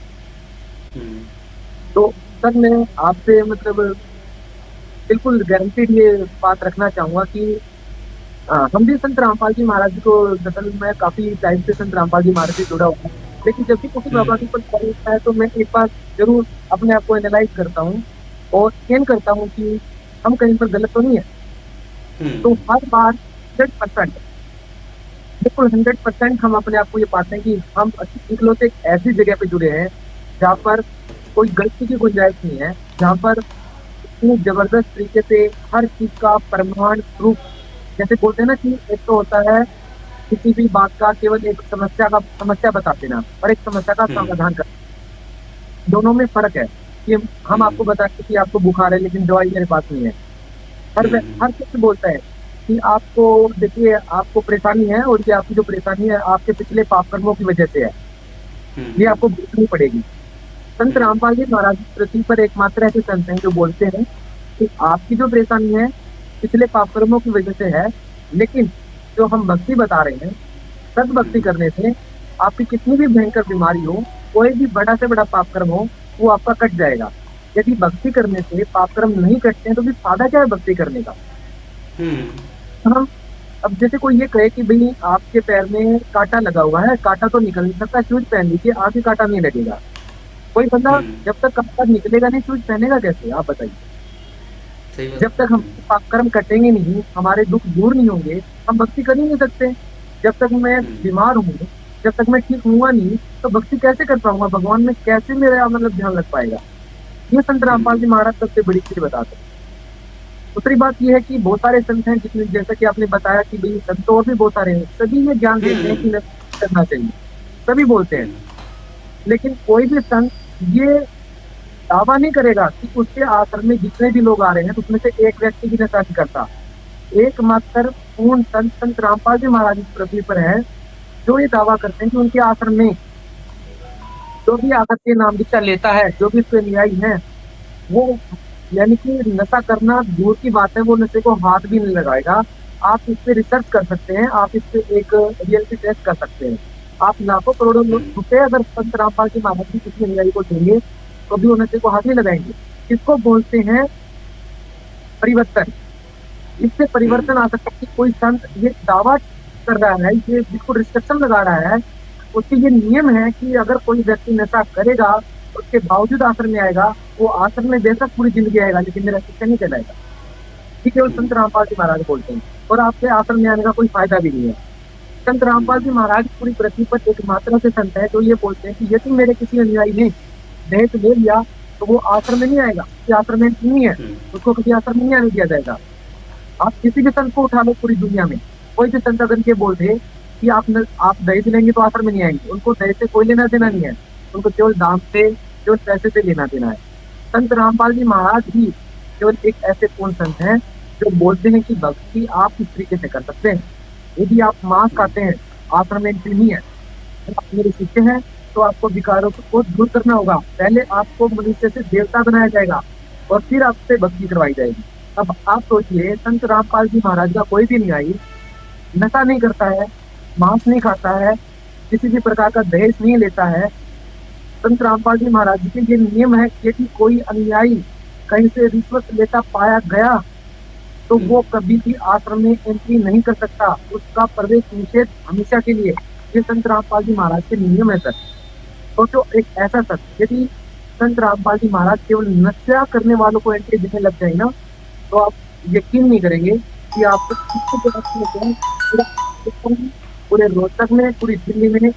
तो सर मैं आपसे मतलब बिल्कुल गारंटीड ये बात रखना चाहूंगा कि हम भी संत रामपाल जी महाराज को, दरअसल मैं काफी टाइम से संत रामपाल जी महाराज से जुड़ा हुआ हूँ, लेकिन जब भी किसी बाबा के ऊपर सवाल उठता है तो मैं एक बार जरूर अपने आप को एनालाइज करता हूँ और स्कैन करता हूँ कि हम कहीं पर गलत तो नहीं है। तो हर बार 100% बिल्कुल 100% हम अपने आप को ये पाते हैं कि हम इकलो से एक ऐसी जगह पे जुड़े हैं जहाँ पर कोई गलती की गुंजाइश नहीं है, जहाँ पर इतनी जबरदस्त तरीके से हर चीज का प्रमाण प्रूफ, जैसे बोलते हैं ना कि एक तो होता है किसी भी बात का केवल एक समस्या बता देना और एक समस्या का समाधान करना, दोनों में फर्क है। कि हम आपको बताते कि आपको बुखार है लेकिन दवाई मेरे पास नहीं है। हर व्यक्ति बोलता है कि आपको देखिए आपको परेशानी है और ये आपकी जो परेशानी है आपके पिछले पाप कर्मों की वजह से है, ये आपको भुगतनी पड़ेगी। संत रामपाल जी महाराज पृथ्वी पर एकमात्र ऐसे संत हैं जो बोलते हैं कि आपकी जो परेशानी है पिछले पाप कर्मों की वजह से है, लेकिन जो हम भक्ति बता रहे हैं, सद भक्ति करने से आपकी कितनी भी भयंकर बीमारी हो, कोई भी बड़ा से बड़ा पाप कर्म हो, वो आपका कट जाएगा। यदि भक्ति करने से पाप कर्म नहीं कटते हैं तो भी फायदा क्या है भक्ति करने का? हम अब जैसे कोई ये कहे कि भाई आपके पैर में कांटा लगा हुआ है, कांटा तो निकल नहीं सकता, शूज पहन लीजिए, आगे कांटा नहीं लगेगा। कोई बंदा हम्म, जब तक कांटा निकलेगा नहीं, शूज पहनेगा कैसे, आप बताइए। सही बात। जब तक हम पाप कर्म कटेंगे नहीं, हमारे दुख दूर नहीं होंगे, हम भक्ति कर ही नहीं सकते। जब तक मैं हम्म, बीमार हूँ, जब तक मैं ठीक हुआ नहीं, तो भक्ति कैसे कर पाऊंगा, भगवान में कैसे मेरा मतलब ध्यान लग पाएगा। ये संत रामपाल जी हम्म, महाराज सबसे बड़ी चीज बताते हैं। दूसरी बात ये है कि बहुत सारे संत हैं जिसमें जैसा कि आपने बताया कि भाई संत तो और भी बहुत सारे हैं, सभी ये ज्ञान देते हैं कि हम्म, नशा करना चाहिए, सभी बोलते हैं। हम्म, लेकिन कोई भी संत ये दावा नहीं करेगा कि उसके आश्रम में जितने भी लोग आ रहे हैं उसमें से एक व्यक्ति भी नशा नहीं करता। एकमात्र पूर्ण संत संत रामपाल जी महाराज इस पृथ्वी पर है जो ये दावा करते हैं कि उनके आश्रम में जो भी आकर के नाम दीक्षा लेता है, जो भी उसके अनुयायी है, वो यानी कि नशा करना दूर की बात है, वो नशे को हाथ भी नहीं लगाएगा। आप इस पे रिसर्च कर सकते हैं, आप इस पे एक रियलिटी टेस्ट कर सकते हैं। आप लाखों करोड़ों हम्म, रुपए अगर संत रामपाल जी महाराज की किसी अनुयायी को देंगे तो भी वो नशे को हाथ नहीं लगाएंगे। इसको बोलते हैं परिवर्तन। इससे हम्म, परिवर्तन आ सकता है कि कोई संत ये दावा कर रहा है, ये जिसको रिस्ट्रिक्शन लगा रहा है, उसके ये नियम है कि अगर कोई व्यक्ति नशा करेगा उसके बावजूद आश्रम में आएगा, वो आश्रम में बेशक पूरी जिंदगी आएगा लेकिन मेरा शिष्य नहीं कहलाएगा। ये केवल संत रामपाल जी महाराज बोलते हैं, और आपके आश्रम में आने का कोई फायदा भी नहीं है। संत रामपाल जी महाराज पूरी पृथ्वी पर एकमात्र से संत है जो ये बोलते हैं कि यदि मेरे किसी अनुयायी ने दहेज ले लिया तो वो आश्रम में नहीं आएगा, ये आश्रम में नहीं है, हम्म, उसको कभी आश्रम में नहीं आने दिया जाएगा। आप किसी भी संत को उठा लो पूरी दुनिया में, कोई भी संत अगर ये बोल दे कि आप दहेज लेंगे तो आश्रम में नहीं आएंगे, उनको दहेज से कोई लेना देना नहीं है, उनको केवल दाम से, केवल पैसे से लेना देना है। संत रामपाल जी महाराज ही केवल एक ऐसे पूर्ण संत हैं जो बोलते हैं कि भक्ति आप इस तरीके से कर सकते हैं। यदि आप मांस खाते हैं, आश्रम में एंट्री नहीं है। अगर आप मेरे शिष्य हैं तो आपको विकारों को दूर करना होगा, पहले आपको मनुष्य से देवता बनाया जाएगा और फिर आपसे भक्ति करवाई जाएगी। अब आप सोचिए, संत रामपाल जी महाराज का कोई भी अनुयायी नशा नहीं करता है, मांस नहीं खाता है, किसी भी प्रकार का दहेज नहीं लेता है। संत रामपाल जी महाराज जी के ये नियम है कि यदि कोई अनुयायी कहीं से रिश्वत लेता पाया गया तो वो कभी भी आश्रम में एंट्री नहीं कर सकता, उसका प्रवेश निषेध हमेशा के लिए। ये संत रामपाल जी महाराज के नियम है सर। सोचो एक ऐसा सर, यदि संत रामपाल जी महाराज केवल नशा करने वालों को एंट्री देने लग जाए ना, तो आप यकीन नहीं करेंगे कि आपको किसी तरह से पूरे रोहतक में, पूरी दिल्ली में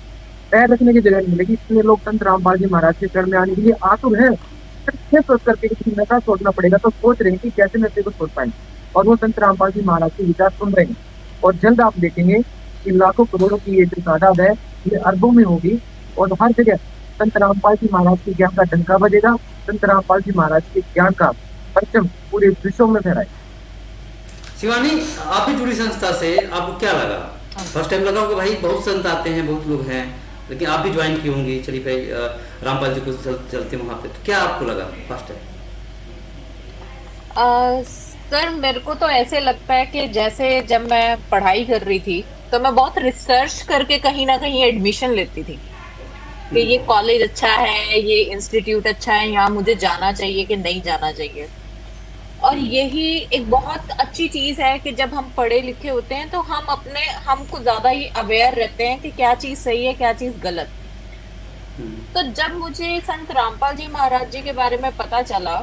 पैर रखने की जगह नहीं मिलेगी। इतने लोग संत रामपाल जी महाराज के शरण में आने के लिए आतुर है। सिर्फ ये सोच करके कि नशा छोड़ना पड़ेगा तो सोच रहे हैं कि कैसे नशे को छोड़ पाएंगे, और वो संत रामपाल जी महाराज के विचार सुन रहे हैं। और जल्द आप देखेंगे कि लाखों करोड़ों की ये जो तादाद है ये अरबों में होगी, और हर जगह संत रामपाल जी महाराज के ज्ञान का डंका बजेगा, संत रामपाल जी महाराज के ज्ञान का परचम पूरे विश्व में फहराए। शिवानी, आप भी जुड़ी संस्था से, आपको क्या लगा? फर्स्ट टाइम लगा होगा भाई बहुत संत आते हैं, बहुत लोग हैं, लेकिन आप भी ज्वाइन की होंगी, चलिए भाई रामपाल जी को चलते वहाँ पे, तो क्या आपको लगा फर्स्ट टाइम? सर मेरे को तो ऐसे लगता है कि जैसे जब मैं पढ़ाई कर रही थी तो मैं बहुत रिसर्च करके कहीं ना कहीं एडमिशन लेती थी कि ये कॉलेज अच्छा है, ये इंस्टीट्यूट अच्छा है, यहाँ मुझे जाना चाहिए कि नहीं जाना चाहिए। और यही एक बहुत अच्छी चीज है कि जब हम पढ़े लिखे होते हैं तो हमको ज्यादा ही अवेयर रहते हैं कि क्या चीज सही है क्या चीज गलत। तो जब मुझे संत रामपाल जी महाराज जी के बारे में पता चला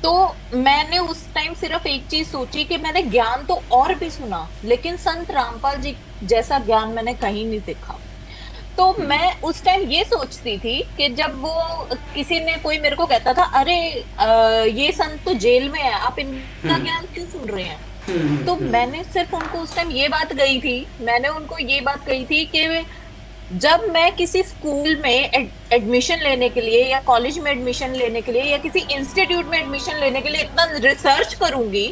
तो मैंने उस टाइम सिर्फ एक चीज सोची कि मैंने ज्ञान तो और भी सुना लेकिन संत रामपाल जी जैसा ज्ञान मैंने कहीं नहीं देखा। तो मैं उस टाइम ये सोचती थी कि जब वो किसी ने कोई मेरे को कहता था अरे ये संत तो जेल में है, आप इनका ज्ञान क्यों सुन रहे हैं, तो मैंने सिर्फ उनको उस टाइम ये बात कही थी, मैंने उनको ये बात कही थी कि जब मैं किसी स्कूल में एडमिशन लेने के लिए या कॉलेज में एडमिशन लेने के लिए या किसी इंस्टीट्यूट में एडमिशन लेने के लिए इतना रिसर्च करूंगी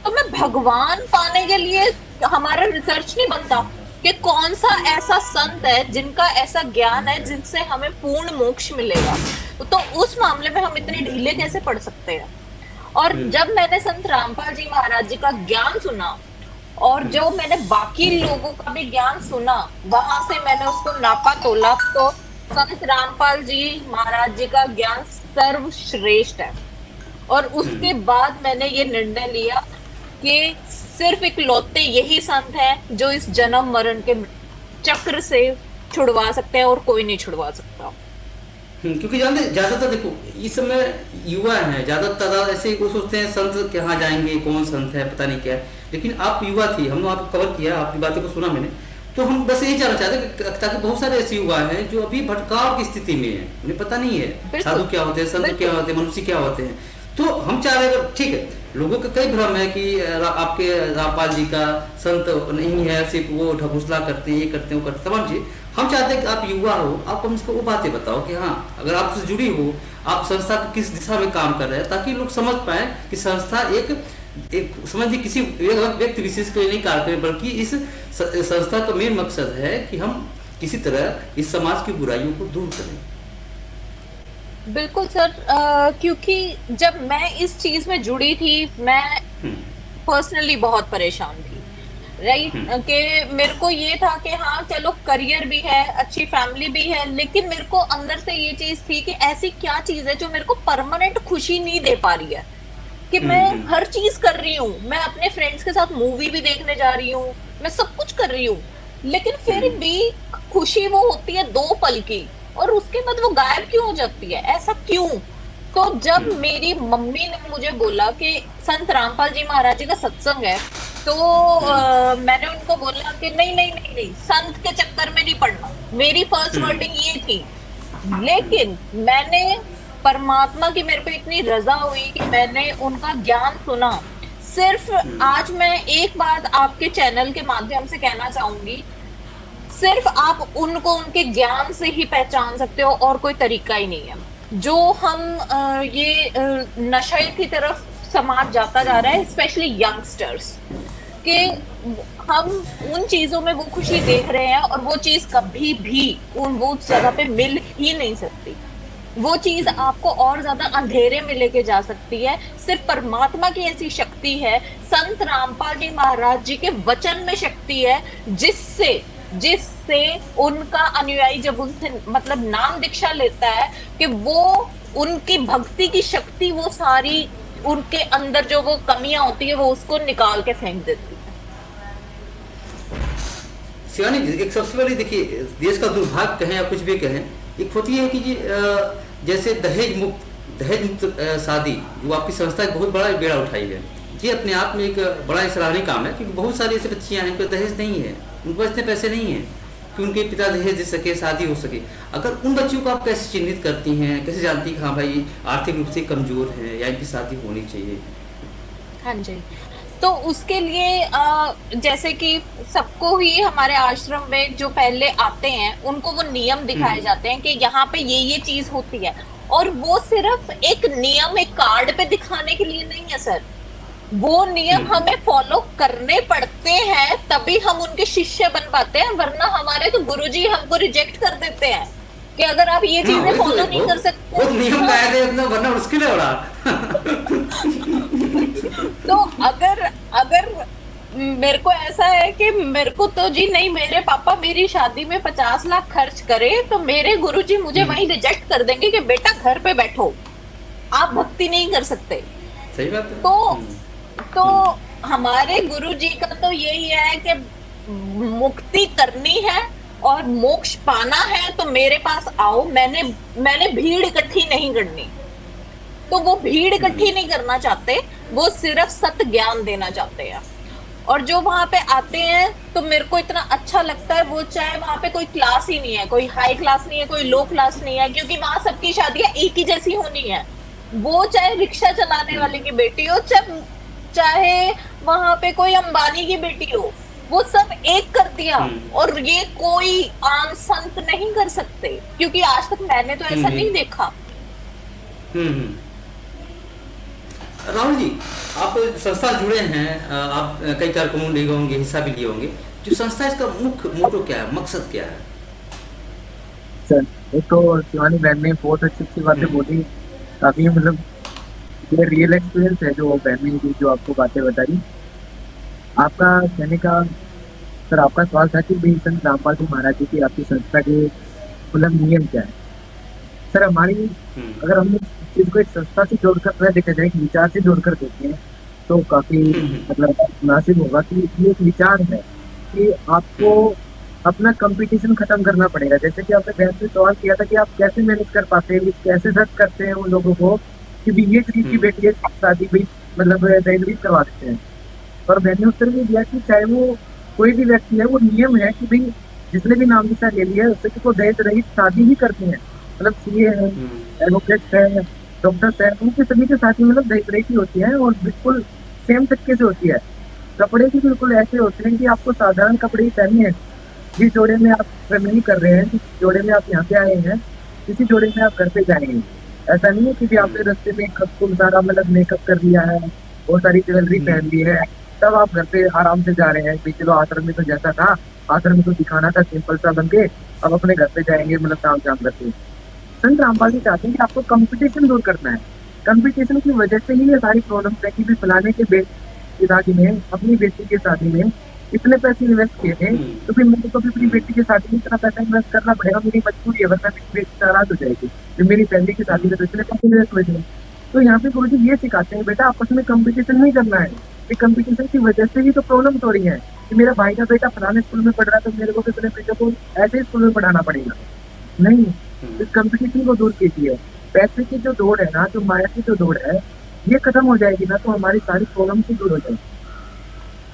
तो मैं भगवान पाने के लिए हमारा रिसर्च नहीं बनता कि कौन सा ऐसा संत है जिनका ऐसा ज्ञान है जिनसे हमें पूर्ण मोक्ष मिलेगा। तो उस मामले में हम इतने ढीले कैसे पढ़ सकते हैं। और जब मैंने संत रामपाल जी महाराज जी का ज्ञान सुना और जो मैंने बाकी लोगों का भी ज्ञान सुना, वहां से मैंने उसको नापा तोला तो संत रामपाल जी महाराज जी का ज्ञान सर्वश्रेष्ठ है। और उसके बाद मैंने ये निर्णय लिया कि सिर्फ इकलौते यही संत हैं जो इस जन्म मरण के चक्र से छुड़वा सकते हैं और कोई नहीं छुड़वा सकता। क्योंकि जानते ज्यादातर देखो इस समय युवा हैं, ज्यादातर ऐसे वो सोचते हैं संत कहाँ जाएंगे, कौन संत है पता नहीं क्या है। लेकिन आप युवा थी, हमने आपको कवर किया, आपकी बातों को सुना मैंने, तो हम बस यही जानना चाहते हैं ताकि बहुत सारे ऐसे युवा हैं जो अभी भटकाव की स्थिति में है, उन्हें पता नहीं है साधु क्या होते हैं, संत क्या होते हैं, मनुष्य क्या होते हैं। तो हम चाह रहे हैं, ठीक है, लोगों का कई भ्रम है कि आपके रामपाल जी का संत नहीं है, सिर्फ वो ढबूसला करते हैं, ये करते हैं, वो करते हैं, तमाम चीज। हम चाहते हैं कि आप युवा हो, आप हमको वो बातें बताओ कि हाँ अगर आप उससे जुड़ी हो, आप संस्था किस दिशा में काम कर रहे हैं, ताकि लोग समझ पाए कि संस्था एक समझिए किसी व्यक्ति विशेष के लिए नहीं कार्य करें, बल्कि इस संस्था का मेन मकसद है कि हम किसी तरह इस समाज की बुराइयों को दूर करें। बिल्कुल सर, क्योंकि जब मैं इस चीज में जुड़ी थी, मैं पर्सनली बहुत परेशान थी, राइट, कि मेरे को ये था कि हाँ चलो करियर भी है, अच्छी फैमिली भी है, लेकिन मेरे को अंदर से ये चीज थी कि ऐसी क्या चीज है जो मेरे को परमानेंट खुशी नहीं दे पा रही है, कि मैं हर चीज कर रही हूँ, मैं अपने फ्रेंड्स के साथ मूवी भी देखने जा रही हूँ, मैं सब कुछ कर रही हूँ, लेकिन फिर भी खुशी वो होती है 2 पल की और उसके बाद वो गायब क्यों हो जाती है, ऐसा क्यों? तो जब मेरी मम्मी ने मुझे बोला कि संत रामपाल जी महाराज जी का सत्संग है, तो मैंने उनको बोला कि नहीं नहीं नहीं नहीं, संत के चक्कर में नहीं पड़ना, मेरी फर्स्ट वर्डिंग ये थी। लेकिन मैंने परमात्मा की मेरे पे इतनी रजा हुई कि मैंने उनका ज्ञान सुना। सिर्फ आज मैं एक बात आपके चैनल के माध्यम से कहना चाहूंगी, सिर्फ आप उनको उनके ज्ञान से ही पहचान सकते हो और कोई तरीका ही नहीं है। जो हम ये नशे की तरफ समाज जाता जा रहा है, स्पेशली यंगस्टर्स, कि हम उन चीजों में वो खुशी देख रहे हैं और वो चीज कभी भी वो जगह पे मिल ही नहीं सकती। वो चीज आपको और ज्यादा अंधेरे में लेके जा सकती है। सिर्फ परमात्मा की ऐसी शक्ति है, संत रामपाल जी महाराज जी के वचन में शक्ति है, जिससे उनका अनुयायी जब उनसे मतलब नाम दीक्षा लेता है कि वो उनकी भक्ति की शक्ति, वो सारी उनके अंदर जो वो कमियां होती है वो उसको निकाल के फेंक देती है। शिवानी जी, एक सबसे बड़ी देखिए देश का दुर्भाग्य कहें या कुछ भी कहें, एक होती है कि जैसे दहेज मुक्त शादी, जो आपकी संस्था एक बहुत बड़ा बेड़ा उठाई है, ये अपने आप में एक बड़ा सराहनीय काम है, क्योंकि बहुत सारी ऐसी बच्चियां हैं, उनके दहेज नहीं है, उनको इतने पैसे नहीं है कि उनके पिता दहेज दे सके, शादी हो सके। अगर उन बच्चियों को आप कैसे चिन्हित करती हैं, कैसे जानती हैं हाँ भाई आर्थिक रूप से कमजोर है या इनकी शादी होनी चाहिए? हाँ जी, तो उसके लिए जैसे कि सबको ही हमारे आश्रम में जो पहले आते हैं उनको वो नियम दिखाए जाते हैं कि यहाँ पे ये चीज होती है, और वो सिर्फ एक नियम एक कार्ड पे दिखाने के लिए नहीं है सर, वो नियम हमें फॉलो करने पड़ते हैं, तभी हम उनके शिष्य बन पाते हैं। वरना हमारे तो गुरुजी हमको रिजेक्ट कर देते हैं कि अगर आप ये चीजें फॉलो नहीं कर सकते, वो नियम कायदे अपना वरना मुश्किल है बड़ा। तो अगर मेरे को ऐसा है कि मेरे को तो जी नहीं, मेरे पापा मेरी शादी में 50 लाख खर्च करे तो मेरे गुरुजी मुझे वहीं रिजेक्ट कर देंगे कि बेटा घर पे बैठो, आप भक्ति नहीं कर सकते। सही बात है। तो हमारे गुरुजी का तो यही है कि मुक्ति करनी है और मोक्ष पाना है तो मेरे पास आओ। मैंने भीड़ इकट्ठी नहीं करनी, तो वो भीड़ इकट्ठी नहीं करना चाहते, वो सिर्फ सत्य ज्ञान देना चाहते हैं। और जो वहां पे आते हैं तो मेरे को इतना अच्छा लगता है, वो चाहे वहां पे कोई क्लास ही नहीं है, कोई हाई क्लास नहीं है, कोई लो क्लास नहीं है, क्योंकि वहां सबकी शादियां एक ही जैसी होनी है। वो चाहे रिक्शा चलाने वाले की बेटी हो, चाहे वहां पे कोई अंबानी की बेटी हो, वो सब एक कर दिया। और ये कोई आम संत नहीं कर सकते, क्योंकि आज तक मैंने तो ऐसा नहीं देखा। राहुल जी, आप संस्था जुड़े हैं, आप कई कार्यक्रमों लिए होंगे, हिस्सा भी लिए होंगे, जो संस्था इसका मुख्य मोटो क्या है, मकसद क्या है? सर एक तो शिवानी बहन ने बहुत अच्छी बातें बोली, काफी मतलब ये रियल एक्सपीरियंस है जो बहन ने जो आपको बातें बताई। आपका कहने का सर, आपका सवाल था कि भाई संत रामपाल जी महाराज जी की आपकी संस्था के मतलब नियम क्या है। सर हमारी अगर हम चीज को एक संस्था से जोड़कर देखा जाए, एक विचार से जोड़कर देखते हैं तो काफी मतलब मुनासिब होगा कि ये एक विचार है कि आपको अपना कंपटीशन खत्म करना पड़ेगा। जैसे कि आपने बहन से सवाल किया था कि आप कैसे मैनेज कर पाते हैं, कैसे सर्च करते हैं उन लोगों को कि भी ये गरीब की बेटी है शादी भाई मतलब दहेज करवा देते हैं। और मैंने उत्तर भी दिया कि चाहे वो कोई भी व्यक्ति है, वो नियम है कि भाई जिसने भी नाम निशान ले लिया है उससे कि वो दहेज रहित शादी ही करते हैं। मतलब सीए है, एडवोकेट है, डॉक्टर है, उनके सभी के साथ ही मतलब दहेज रहित ही होती है और बिल्कुल सेम तरीके से होती है। कपड़े भी बिल्कुल ऐसे होते हैं कि आपको साधारण कपड़े ही पहनने हैं। जिस जोड़े में आप रनिंग कर रहे हैं, जिस जोड़े में आप यहाँ पे आए हैं, किसी जोड़े में आप घर पे जाएंगे। ऐसा नहीं है कि भी आपने रास्ते में खूब सारा मतलब मेकअप कर लिया है, बहुत सारी ज्वेलरी पहन ली है, तब आप घर पे आराम से जा रहे हैं कि चलो आश्रम में तो जैसा था, आश्रम में तो दिखाना था सिंपल सा बन के, अब अपने घर पे जाएंगे मतलब काम काम करके। संत रामपाल जी चाहते हैं कि आपको कंपटीशन दूर करना है। कंपटीशन की वजह से ही ये सारी प्रॉब्लम्स है कि भी फलाने के बेटी की शादी में, अपनी बेटी की शादी में इतने पैसे इन्वेस्ट किए थे, तो फिर मेरे को भी अपनी बेटी की शादी में इतना पैसा इन्वेस्ट करना पड़ेगा, मेरी मजबूरी है, वरना मेरी बेटी नाराज हो जाएगी। फिर मेरी फैमिली की शादी में तो इतने पैसे इन्वेस्ट हुए थे। तो यहाँ पे गुरुजी ये सिखाते हैं बेटा आपस में कंपटीशन नहीं करना है। ये कंपटीशन की वजह से ही तो प्रॉब्लम हो रही है कि मेरा भाई का बेटा फलाने स्कूल में पढ़ रहा है तो मेरे को भी अपने बेटे को ऐसे ही स्कूल में पढ़ाना पड़ेगा। नहीं, इस कंपटीशन को दूर कीजिए। पैसे की जो दौड़ है ना, जो माया की जो दौड़ है, ये खत्म हो जाएगी ना तो हमारी सारी प्रॉब्लम से दूर हो जाएगी।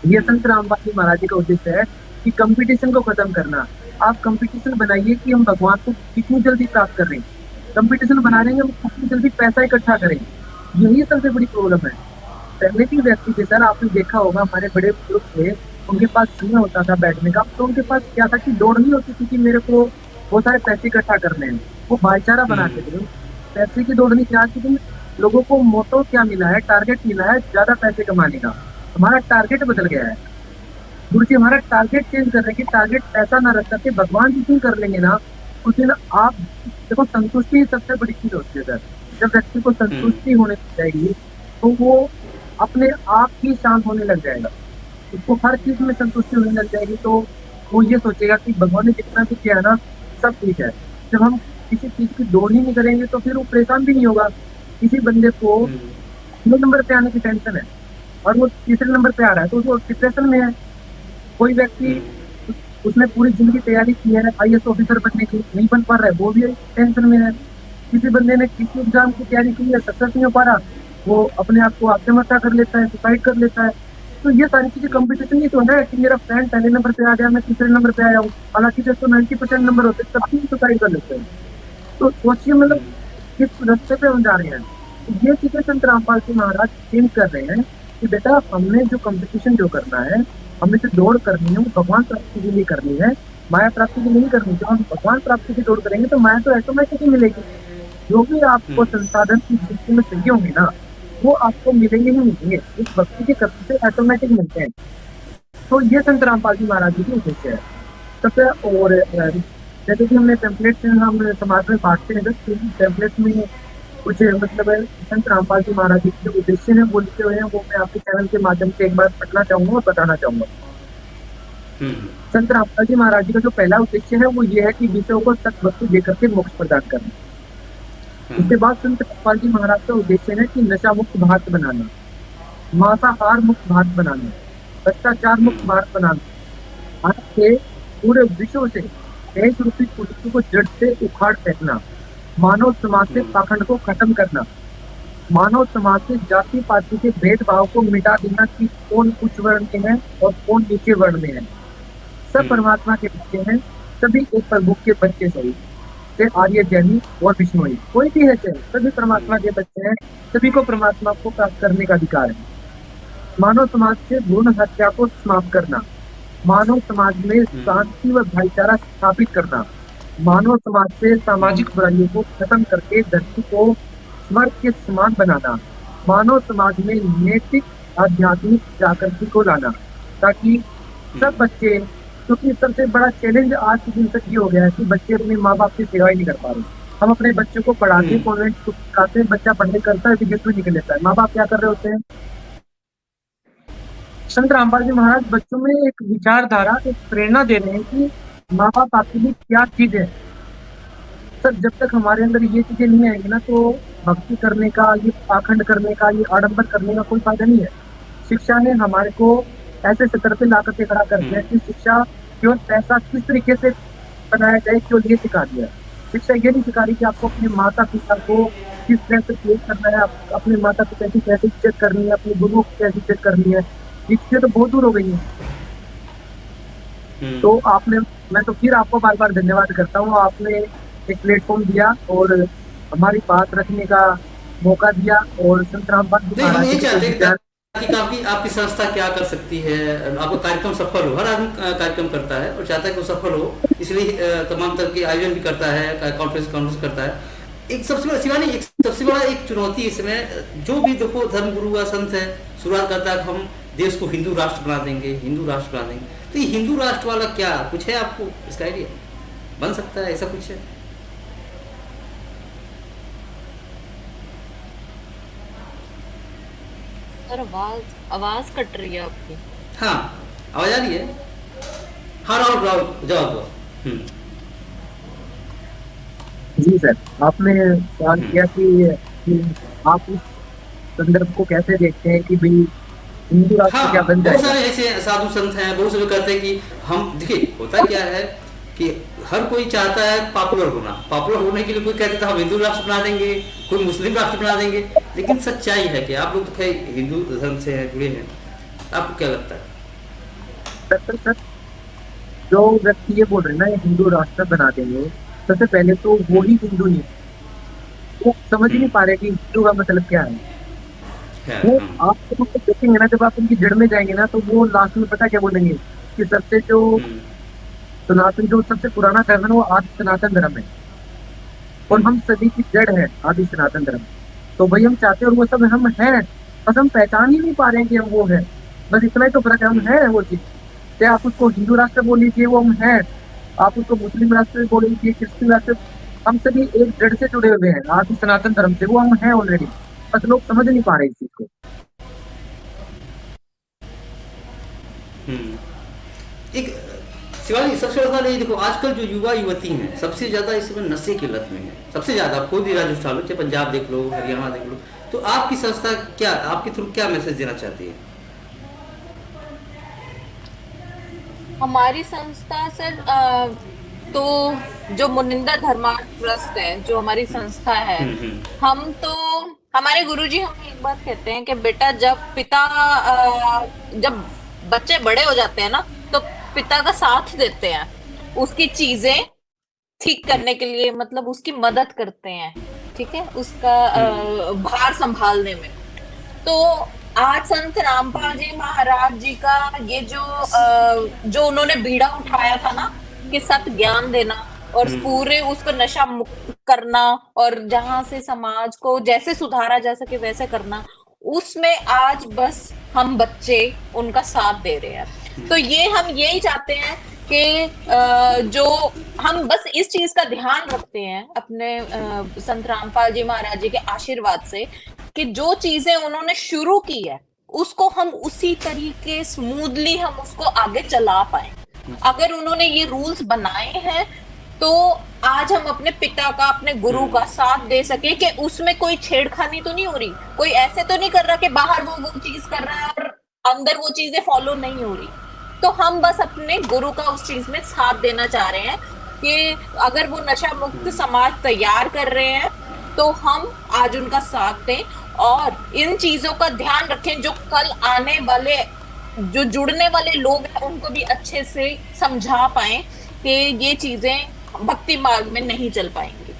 ये संत रामपाल जी महाराज जी का उद्देश्य है कि कंपटीशन को खत्म करना। आप कंपटीशन बनाइए कि हम भगवान को कितनी जल्दी प्राप्त कर रहे हैं। कंपटीशन बना रहे हैं हम कितनी जल्दी पैसा इकट्ठा करें, यही सबसे बड़ी प्रॉब्लम है। पहले के व्यक्ति थे सर, आपने देखा होगा हमारे बड़े बुजुर्ग थे, उनके पास समय होता था बैठने का, तो उनके पास क्या था कि दौड़ नहीं होती थी कि मेरे को बहुत सारे पैसे इकट्ठा करने हैं। वो भाईचारा बनाते थे। पैसे की दौड़ नहीं थी। थी लोगों को मोटो क्या मिला है, टारगेट मिला है ज्यादा पैसे कमाने का। हमारा टारगेट बदल गया है। गुरु जी हमारा टारगेट चेंज कर रहे हैं कि टारगेट पैसा ना रख करके भगवान जिस दिन कर लेंगे ना, उस दिन आप देखो संतुष्टि सबसे बड़ी चीज होती है सर। जब व्यक्ति को संतुष्टि होने लग जाएगी तो वो अपने आप ही शांत होने लग जाएगा। उसको हर चीज में संतुष्टि होने लग जाएगी तो वो ये सोचेगा कि भगवान ने जितना भी किया ना सब ठीक है। जब हम किसी चीज की दौड़ ही नहीं करेंगे तो फिर वो परेशान भी नहीं होगा। किसी बंदे को 2 नंबर पे आने की टेंशन है और वो तीसरे नंबर पे आ रहा है तो वो डिप्रेशन में है। कोई व्यक्ति उसने पूरी जिंदगी तैयारी की है आईएएस ऑफिसर बनने की, नहीं बन पा रहा है, वो भी टेंशन में है। किसी बंदे ने किसी एग्जाम की तैयारी की है, सक्सेस नहीं हो पा रहा, वो अपने आप को आत्महत्या कर लेता है, सुसाइड कर लेता है। तो ये सारी चीजें कंपटीशन ही तो है कि मेरा फ्रेंड पहले नंबर पे आ गया, मैं तीसरे नंबर पे आया हूँ। हालांकि जब तो 90% नंबर होते तब भी सुसाइड कर लेते हैं। तो सोचिए मतलब किस रास्ते पे हम जा रहे हैं। तो ये चीजें संत रामपाल जी महाराज चेंज कर रहे हैं कि बेटा हमने जो कंपटीशन जो करना है, हमने जो दौड़ करनी है वो भगवान प्राप्ति के लिए करनी है, माया प्राप्ति के लिए नहीं करनी। जब हम भगवान प्राप्ति की दौड़ करेंगे तो माया तो ऑटोमेटिक ही मिलेगी। जो भी आपको संसाधन की दृष्टि में चाहिए होंगे ना वो आपको मिलेंगे ही मिलेंगे। इस भक्ति के कर्म से ऑटोमेटिक मिलते हैं। तो ये संत रामपाल जी महाराज जी की उद्देश्य है सबसे। और जैसे कि हमने टेम्पलेट से हम समाज में बांटते हैं, टेम्पलेट में कुछ मतलब संत रामपाल जी महाराज जी के उद्देश्य है वो लिखे हुए हैं, वो मैं आपके चैनल के माध्यम से एक बार पढ़ना चाहूंगा और बताना चाहूंगा। संत रामपाल जी महाराज जी का जो पहला उद्देश्य है वो ये है कि विषयों को सत वस्तु देकर के मोक्ष प्रदान करना। उसके बाद संत रामपाल जी महाराज का उद्देश्य है कि नशा मुक्त भारत बनाना, मांसाहार मुक्त भारत बनाना, भ्रष्टाचार मुक्त भारत बनाना, आज के पूरे विश्व से देश रूपी कुर्सी को जड़ से उखाड़ फेंकना, मानव समाज से पाखंड को खत्म करना, मानव समाज से जाति पाति के भेदभाव को मिटा देना कि कौन उच्च वर्ण में है और कौन नीचे वर्ण में है। सब परमात्मा के बच्चे हैं, सभी एक प्रभु के बच्चे सही से आर्य जैनी और विष्णुई कोई भी है, सभी परमात्मा के बच्चे हैं, सभी को परमात्मा को प्राप्त करने का अधिकार है। मानव समाज से भ्रूण हत्या को समाप्त करना, मानव समाज में शांति व भाईचारा स्थापित करना, मानव समाज से सामाजिक बुराइयों को खत्म करके धरती को स्वर्ग के समान बनाना, मानव समाज में नैतिक आध्यात्मिक जागृति को लाना, ताकि सब बच्चे, क्योंकि सबसे बड़ा चैलेंज आज के दिन तक ये हो गया है कि बच्चे अपने माँ बाप की सेवा ही नहीं कर पा रहे। हम अपने बच्चों को पढ़ाते कॉन्वेंट सिखाते हैं, बच्चा पढ़ने करता है, विदेश में निकल लेता है, माँ बाप क्या कर रहे होते हैं। संत रामपाल जी महाराज बच्चों में एक विचारधारा, एक प्रेरणा दे रहे हैं कि माँ बाप आपके लिए क्या चीज है। सर जब तक हमारे अंदर ये चीजें नहीं आएंगी ना तो भक्ति करने का, ये पाखंड करने का, ये आडंबर करने का कोई फायदा नहीं है। शिक्षा ने हमारे को ऐसे स्तर पे ला करके खड़ा कर दिया कि शिक्षा केवल पैसा किस तरीके से बनाया जाए केवल ये सिखा दिया। शिक्षा ये नहीं सिखा रही कि आपको अपने माता पिता को किस तरह से ट्रीट करना है, अपने माता पिता की कैसे इज्जत करनी है, अपने गुरुओं की कैसे इज्जत करनी है, ये चीजें तो बहुत दूर हो गई है। तो आपने, मैं तो फिर आपको बार बार धन्यवाद करता हूँ, आपने एक प्लेटफॉर्म दिया और हमारी बात रखने का मौका दिया। और संत रामपाल जी नहीं, हम महाराज यही जी के चाहते हैं विचार, कि आपकी संस्था क्या कर सकती है, आपका कार्यक्रम सफल हो। हर आदमी कार्यक्रम करता है और चाहता है कि वो सफल हो, इसलिए तमाम तरह के आयोजन भी करता है, कॉन्फ्रेंस करता है। एक सबसे बड़ा शिवानी, एक सबसे बड़ा एक चुनौती इसमें, जो भी देखो धर्मगुरु या संत है, शुरुआत करता है कि हम देश को हिंदू राष्ट्र बना देंगे, हिंदू राष्ट्र बना देंगे। तो ये हिंदू राष्ट्र वाला क्या कुछ है आपको इसका आइडिया? बन सकता है ऐसा कुछ है? सर आवाज आवाज कट रही है आपकी। हाँ, आवाज आ रही है। हाँ, राहुल राहुल जवाब दो। जी सर, आपने सवाल किया कि आप इस संदर्भ को कैसे देखते हैं कि भाई हिंदू राष्ट्र हाँ, क्या बन बहुत जाएगा। सारे ऐसे साधु संत हैं, बहुत से लोग कहते हैं कि हम, देखिए होता क्या है कि हर कोई चाहता है पॉपुलर होना। पॉपुलर होने के लिए कोई कहते थे हम हिंदू राष्ट्र बना देंगे, कोई मुस्लिम राष्ट्र बना देंगे। लेकिन सच्चाई है कि आप लोग तो खैर हिंदू धर्म से हैं, जुड़े हैं, आपको क्या लगता है? सर, जो व्यक्ति ये बोल रहे हैं ना ये हिंदू राष्ट्र बना देंगे, सबसे पहले तो वो ही हिंदू नहीं, वो समझ ही नहीं पा रहे कि हिंदू का मतलब क्या है। वो आप तो देखेंगे ना, जब आप उनकी जड़ में जाएंगे ना, तो वो लास्ट में पता क्या बोलेंगे कि सबसे जो सनातन, जो सबसे पुराना धर्म है ना, वो आदि सनातन धर्म है और हम सभी की जड़ है आदि सनातन धर्म। तो वही हम चाहते हैं और वो सब हम हैं, बस हम पहचान ही नहीं पा रहे हैं कि हम वो है। बस इतना ही तो फर्क है, हम हैं वो चीज। चाहे आप उसको हिंदू राष्ट्र बोल लीजिए, वो हम हैं, आप उसको मुस्लिम राष्ट्र बोल लीजिए, क्रिश्चियन राष्ट्र, हम सभी एक जड़ से जुड़े हुए हैं आदि सनातन धर्म से, वो हम हैं ऑलरेडी। बस लोग समझ नहीं पा रहे इस चीज को। एक शिवाजी, सबसे बड़ा सवाल ये देखो, आजकल जो युवा युवती हैं सबसे ज्यादा इसमें नशे की लत में है, सबसे ज्यादा। आप कोई भी राज्य उठा लो, चाहे पंजाब देख लो, हरियाणा देख लो। तो आपकी संस्था क्या, आपके थ्रू क्या मैसेज देना चाहती है? हमारी संस्था सर तो जो मुनिंदा धर्मार्थ ट्रस्ट है, जो हमारी संस्था है, हम तो, हमारे गुरुजी हमें एक बात कहते हैं कि बेटा जब बच्चे बड़े हो जाते हैं ना, तो पिता का साथ देते हैं, उसकी चीजें ठीक करने के लिए, मतलब उसकी मदद करते हैं, ठीक है, उसका भार संभालने में। तो आज संत रामपाल जी महाराज जी का ये जो उन्होंने बीड़ा उठाया था ना, कि सत ज्ञान देना और पूरे उसको नशा मुक्त करना, और जहां से समाज को जैसे सुधारा जा सके वैसे करना, उसमें आज बस हम बच्चे उनका साथ दे रहे हैं। तो ये हम यही चाहते हैं कि जो हम बस इस चीज का ध्यान रखते हैं अपने संत रामपाल जी महाराज जी के आशीर्वाद से, कि जो चीजें उन्होंने शुरू की है उसको हम उसी तरीके स्मूथली हम उसको आगे चला पाए। अगर उन्होंने ये रूल्स बनाए हैं तो आज हम अपने पिता का, अपने गुरु का साथ दे सके कि उसमें कोई छेड़खानी तो नहीं हो रही, कोई ऐसे तो नहीं कर रहा कि बाहर वो चीज कर रहा है और अंदर वो चीजें फॉलो नहीं हो रही। तो हम बस अपने गुरु का उस चीज में साथ देना चाह रहे हैं कि अगर वो नशा मुक्त समाज तैयार कर रहे हैं तो हम आज उनका साथ दें और इन चीजों का ध्यान रखें, जो कल आने वाले, जो जुड़ने वाले लोग हैं उनको भी अच्छे से समझा पाए कि ये चीजें भक्ति मार्ग में नहीं चल पाएंगी।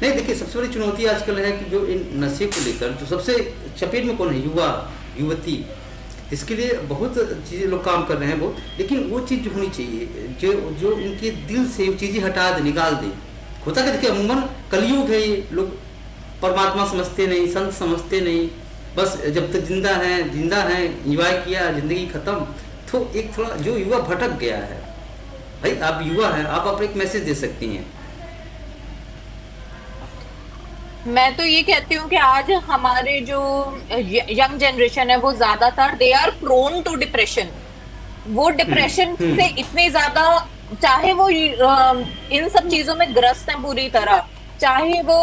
नहीं, देखिए सबसे बड़ी चुनौती आजकल है कि जो इन नशे को लेकर जो सबसे चपेट में कौन है, युवा युवती। इसके लिए बहुत चीज़ें लोग काम कर रहे हैं बहुत, लेकिन वो चीज़ जो होनी चाहिए जो इनके दिल से वो चीज़ें हटा दे, निकाल दे। होता क्या, देखिए अमूमन कलयुग है, ये लोग परमात्मा समझते नहीं, संत समझते नहीं, बस जब तक जिंदा हैं एंजॉय किया, जिंदगी खत्म। तो एक थोड़ा जो युवा भटक गया है, भाई आप युवा हैं, आप अपने एक मैसेज दे सकती हैं। मैं तो ये कहती हूँ कि आज हमारे जो यंग जनरेशन है वो ज्यादातर they are prone to depression. वो डिप्रेशन से इतने ज्यादा, चाहे वो इन सब चीजों में ग्रस्त हैं पूरी तरह, चाहे वो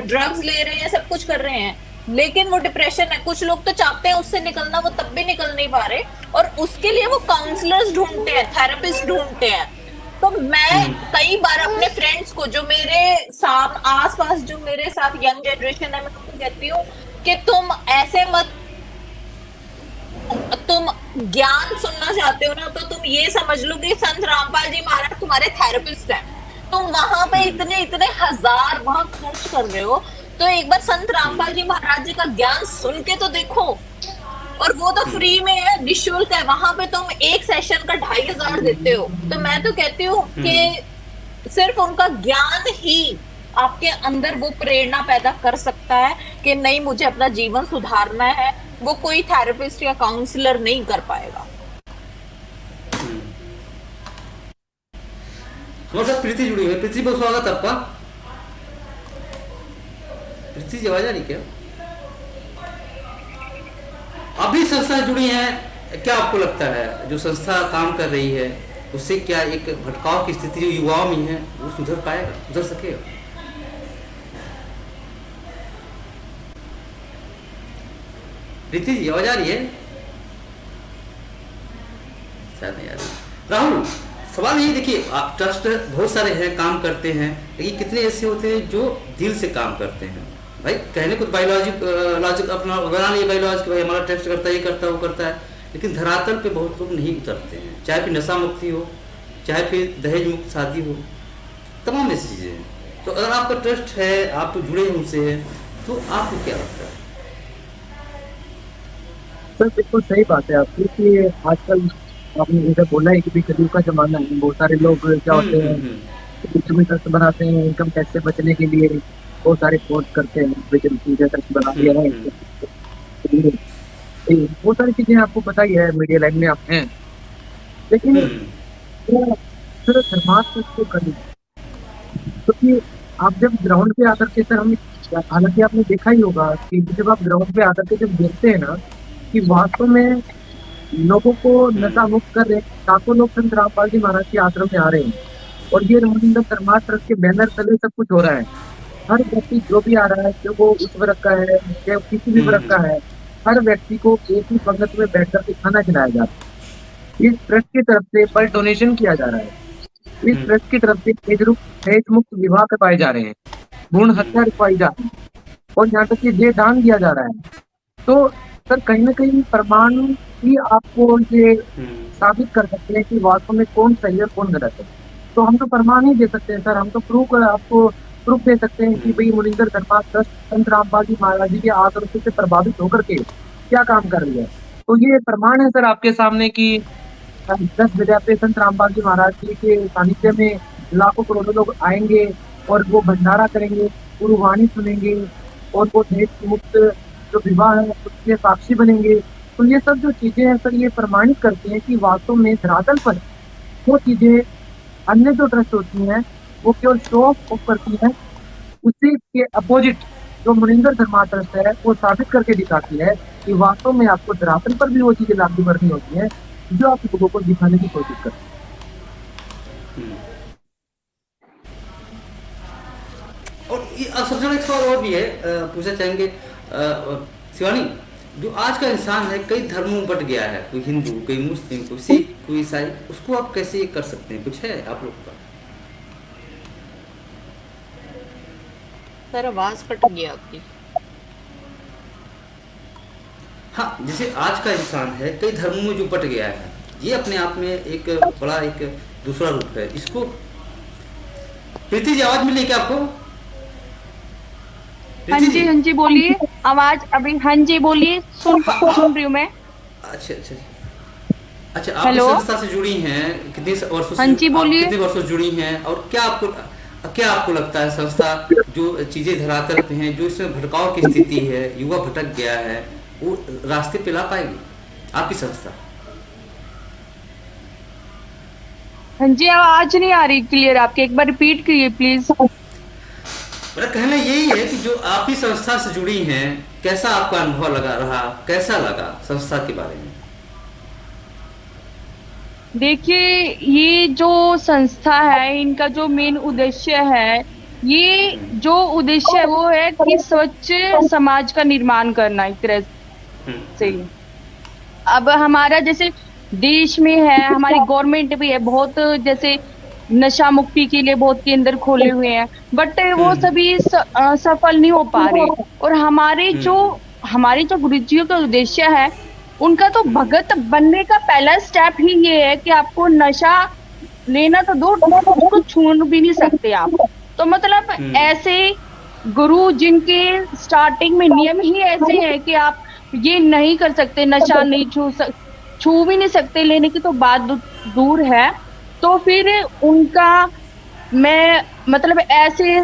ड्रग्स ले रहे हैं, सब कुछ कर रहे हैं, लेकिन वो डिप्रेशन है। कुछ लोग तो चाहते हैं उससे निकलना, वो तब भी निकल नहीं पा रहे, और उसके लिए वो काउंसलर्स ढूंढते हैं, थेरेपिस्ट ढूंढते हैं। तो मैं कई बार अपने फ्रेंड्स को, जो मेरे साथ आसपास, जो मेरे साथ यंग जनरेशन है, मैं उनको कहती हूँ कि तुम ऐसे मत, तुम ज्ञान सुनना चाहते हो ना, तो तुम ये समझ लो कि संत रामपाल जी महाराज तुम्हारे थेरेपिस्ट हैं। तुम वहां पे इतने इतने हजार वहां खर्च कर रहे हो, तो एक बार संत रामपाल जी महाराज जी का ज्ञान सुन के तो देखो। और वो तो फ्री में है, निःशुल्क है, वहां पे तुम एक सेशन का 2500 देते हो। तो मैं तो कहती हूँ कि सिर्फ उनका ज्ञान ही आपके अंदर वो प्रेरणा पैदा कर सकता है कि नहीं, मुझे अपना जीवन सुधारना है। वो कोई थेरेपिस्ट या काउंसलर नहीं कर पाएगा। हमारे साथ प्रीति जुड़ी हुई है। प्रीति, बहुत स्वागत आपका। प्रीति जी, आवाज आ रही क्या? अभी संस्था जुड़ी हैं, क्या आपको लगता है जो संस्था काम कर रही है उससे क्या एक भटकाव की स्थिति जो युवाओं में है वो सुधर पाएगा, सुधर सकेगा? प्रीति जी, आवाज आ रही है? शायद नहीं आ रही। राहुल, सवाल ये देखिए, आप ट्रस्ट बहुत सारे हैं, काम करते हैं, लेकिन कितने ऐसे होते हैं जो दिल से काम करते हैं? भाई कहने को बायोलॉजिक लॉजिक अपना बना लिए, बायोलॉजिक भाई हमारा टेस्ट करता है, ये करता है, वो करता है, लेकिन धरातल पे बहुत लोग नहीं उतरते हैं। चाहे फिर नशा मुक्ति हो, चाहे फिर दहेज मुक्त शादी हो, तमाम ऐसी चीज़ें हैं। तो अगर आपका ट्रस्ट है, आप तो जुड़े हैं उनसे, है, तो आपको क्या लगता है? सर बिल्कुल सही बात है आपकी कि आजकल आपने जैसे बोला है कि भी कलयुग का जमाना है। बहुत सारे लोग क्या होते हैं, में ट्रस्ट बनाते हैं इनकम टैक्स से बचने के लिए, बहुत सारे कोर्स करते हैं, ट्रस्ट बना दिया है। बहुत सारी चीजें आपको पता ही है, मीडिया लाइन में आप हैं, लेकिन सिर्फ धर्मार्थ को करें, क्योंकि आप जब ग्राउंड पे आकर के, सर हम, हालांकि आपने देखा ही होगा कि जब आप ग्राउंड पे आकर के जब देखते हैं ना कि वास्तव में लोगों को नशा मुक्त कर रहे हैं, लाखों लोग संत रामपाल जी महाराज के आश्रम में आ रहे हैं, और ये रमनिंदर धर्मार्थ ट्रस्ट के बैनर तले सब कुछ हो रहा है। हर व्यक्ति जो भी आ रहा है, जो वो उस वर्ग का है, चाहे किसी भी वर्ग का है, हर व्यक्ति को एक ही पंगत में बैठ करके खाना खिलाया जा रहा है। इस ट्रस्ट की तरफ से पर डोनेशन किया जा रहा है। इस ट्रस्ट की तरफ से दहेज मुक्त विवाह करवाए जा रहे हैं, भ्रूण हत्या रुकवाई जा रही है, और यहाँ तक कि देह दान दिया जा रहा है। तो सर कहीं ना कहीं प्रमाण ही आपको ये साबित कर सकते हैं कि वास्तव में कौन सही है कौन गलत है। तो हम तो प्रमाण ही दे सकते हैं सर, हम तो आपको प्रूफ दे सकते हैं कि भाई मुनिंदर धर्मार्थ ट्रस्ट संत रामपाल जी महाराज जी के आदर्श से प्रभावित होकर के क्या काम कर रही है। तो ये प्रमाण है सर आपके सामने कि 10 जगह पे संत रामपाल जी महाराज जी के सानिध्य में लाखों करोड़ों लोग आएंगे और वो भंडारा करेंगे, गुरुवाणी सुनेंगे, और वो दहेज मुक्त जो विवाह है उसके साक्षी बनेंगे। तो ये सब जो चीजें हैं सर, ये प्रमाणित करती हैं कि वास्तव में धरातल पर वो चीजें, अन्य जो ट्रस्ट होती हैं वो केवल शो ऑफ करती हैं, उसी के अपोजिट जो मुनिंदर धर्मार्थ ट्रस्ट है वो साबित करके दिखाती है कि वास्तव में आपको धरातल पर भी वो चीजें लागू करनी होती है जो आप लोगों को दिखाने की कोशिश करते हैं। और ये सबसे एक सवाल और भी है, पूछना चाहेंगे शिवानी, जो आज का इंसान है कई धर्मों में बट गया है, कोई हिंदू, कोई मुस्लिम, कोई सिख, कोई ईसाई, उसको आप कैसे कर सकते हैं? कुछ है आप लोग का? सर आवाज कट गया आपकी। हाँ, जैसे आज का इंसान है कई धर्मों में जो बट गया है, ये अपने आप में एक बड़ा एक दूसरा रूप है। इसको प्रीति जी, आवाज मिली क्या आपको? हाँ जी बोलिए, आवाज अभी, हाँ जी बोलिए, सुन रही हूँ मैं। अच्छा, आप इस संस्था से जुड़ी हैं, कितने वर्षों से? हाँ जी बोलिए। कितने वर्षों से जुड़ी हैं, और क्या आपको लगता है संस्था जो चीजें धरातल पे हैं, जो इसमें भटकाव की स्थिति है, युवा भटक गया है, वो रास्ते पे ला पाएगी आपकी संस्था? हाँ जी, आवाज नहीं आ रही क्लियर आपके, एक बार रिपीट करिए प्लीज। मेरा कहना यही है कि जो आप ही संस्था से जुड़ी हैं, कैसा आपका अनुभव रहा, कैसा लगा संस्था के बारे में? देखिए, ये जो संस्था है, इनका जो मेन उद्देश्य है ये जो उद्देश्य है वो है कि स्वच्छ समाज का निर्माण करना एक तरह से। हम्म, अब हमारा जैसे देश में है, हमारी गवर्नमेंट भी है बहुत, जैसे नशा मुक्ति के लिए बहुत केंद्र खोले हुए हैं, बट वो हम्म, सभी सफल नहीं हो पा रहे। और हम्म, हमारे जो गुरुजियों का उद्देश्य है, उनका तो हम्म, भगत बनने का पहला स्टेप ही ये है कि आपको नशा लेना तो दूर, उसको छू भी नहीं सकते आप। तो मतलब हम्म, ऐसे गुरु जिनके स्टार्टिंग में नियम ही ऐसे हैं कि आप ये नहीं कर सकते, नशा नहीं छू भी नहीं सकते, लेने की तो बात दूर है। तो फिर उनका मैं मतलब ऐसे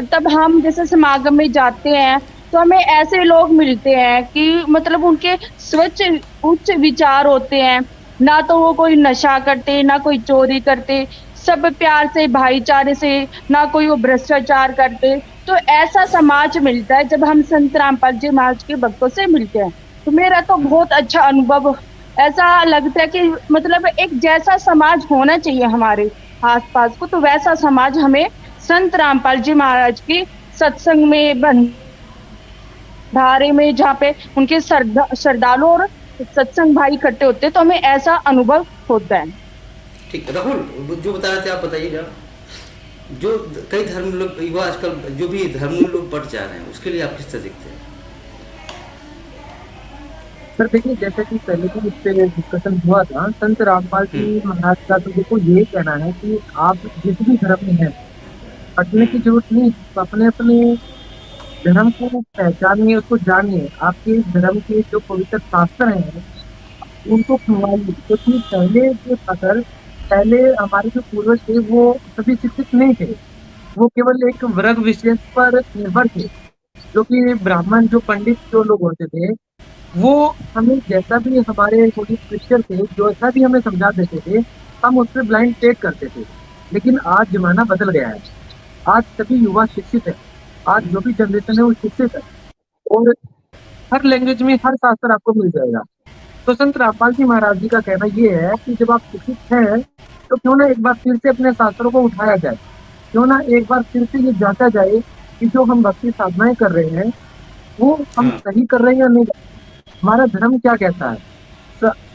तब हम जैसे समागम में जाते हैं तो हमें ऐसे लोग मिलते हैं कि मतलब उनके स्वच्छ उच्च विचार होते हैं। ना तो वो कोई नशा करते, ना कोई चोरी करते, सब प्यार से भाईचारे से, ना कोई वो भ्रष्टाचार करते। तो ऐसा समाज मिलता है जब हम संत रामपाल जी महाराज के भक्तों से मिलते हैं। तो मेरा तो बहुत अच्छा अनुभव, ऐसा लगता है कि मतलब एक जैसा समाज होना चाहिए हमारे आसपास को, तो वैसा समाज हमें संत रामपाल जी महाराज के सत्संग में, भंडारे में, जहाँ पे उनके श्रद्धालु और सत्संग भाई इकट्ठे होते हैं, तो हमें ऐसा अनुभव होता है। ठीक। राहुल, जो बता रहे थे आप बताइए जरा। जो कई धर्म लोग युवा आजकल जो भी धर्म लोग बढ़ जा रहे हैं, उसके लिए आप किस तरह देखते हैं? सर देखिए, जैसे कि पहले भी इस पे डिस्कशन हुआ था, संत रामपाल हम्म, जी महाराज का तो देखो ये कहना है कि आप जिस भी धर्म में हैं, हटने की हम्म, जरूरत नहीं। अपने अपने धर्म को पहचानिए, उसको जानिए। आपके धर्म के जो पवित्र शास्त्र हैं उनको खुलवाइए, क्योंकि पहले जो था सर, पहले हमारे जो पूर्वज थे वो सभी शिक्षित नहीं थे। वो केवल एक वर्ग विशेष पर निर्भर थे, जो कि ब्राह्मण, जो पंडित जो लोग होते थे, वो हमें जैसा भी हमारे होली स्क्रिप्चर थे, जो ऐसा भी हमें समझा देते थे, हम उस पर ब्लाइंड टेक करते थे। लेकिन आज जमाना बदल गया है। आज सभी युवा शिक्षित है। आज जो भी जनरेशन है वो शिक्षित है, और हर लैंग्वेज में हर शास्त्र आपको मिल जाएगा। तो संत रामपाल जी महाराज जी का कहना ये है कि जब आप शिक्षित हैं, तो क्यों ना एक बार फिर से अपने शास्त्रों को उठाया जाए। क्यों ना एक बार फिर से ये जांचा जाए कि जो हम भक्ति साधनाएं कर रहे हैं वो हम हाँ, सही कर रहे हैं या नहीं। हमारा धर्म क्या कहता है?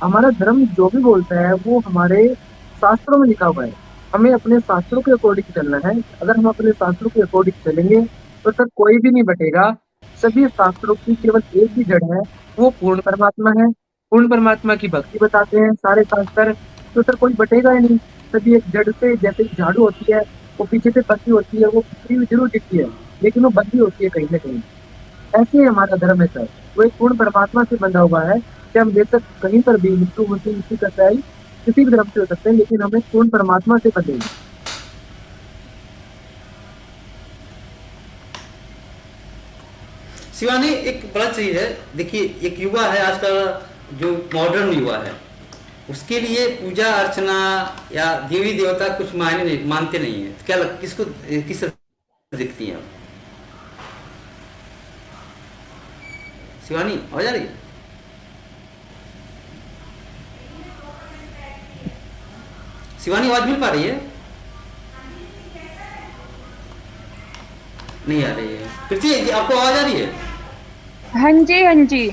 हमारा धर्म जो भी बोलता है वो हमारे शास्त्रों में लिखा हुआ है। हमें अपने शास्त्रों के अकॉर्डिंग चलना है। अगर हम अपने शास्त्रों के अकॉर्डिंग चलेंगे तो सर कोई भी नहीं बटेगा। सभी शास्त्रों की केवल एक ही जड़ है, वो पूर्ण परमात्मा है। पूर्ण परमात्मा की भक्ति बताते हैं सारे शास्त्र। तो सर कोई बटेगा ही नहीं। सभी एक जड़ से, जैसे झाड़ू होती है, वो पीछे से पत्ती होती है, वो बिखरी हुई जरूर दिखती है, लेकिन वो बंधी होती है कहीं ना कहीं। ऐसे ही हमारा धर्म है सर, वो एक पूर्ण परमात्मा से बंधा हुआ है कि हम बेशक कहीं पर भी हिंदू मुस्लिम सिख ईसाई किसी भी धर्म से हो सकते हैं, लेकिन हमें पूर्ण परमात्मा से बंधे हैं। शिवानी, एक बड़ा चीज है। देखिए, एक युवा है आज का, जो मॉडर्न युवा है, उसके लिए पूजा अर्चना या देवी देवता कुछ मायने नहीं, मानते नहीं है। क्या किसको किस तरह दिखती है आप? शिवानी, आवाज आ रही है? शिवानी, आवाज मिल पा रही है? नहीं आ रही है। प्रीति, आपको आवाज आ रही है? हाँ जी, हाँ जी।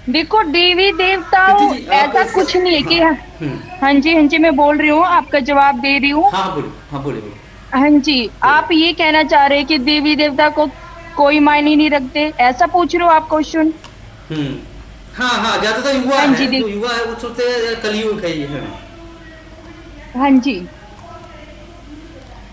देखो देवी प्रीति देवताओं जी, आप ऐसा कुछ नहीं है हाँ, कि, हम्म, हाँ जी, हाँ जी, मैं बोल रही हूँ, आपका जवाब दे रही हूँ। हाँ बोलिए, हाँ बोलिए, बोलिए, हाँ जी, बोलिए। आप ये कहना चाह रहे हैं कि देवी देवता को कोई मायने नहीं रखते, ऐसा पूछ रहे हो आप क्वेश्चन? हम्म, हाँ हाँ, ज्यादातर युवा हाँ है, जी, जो युवा है वो सोचते हैं कलयुग है ये है। हाँ जी।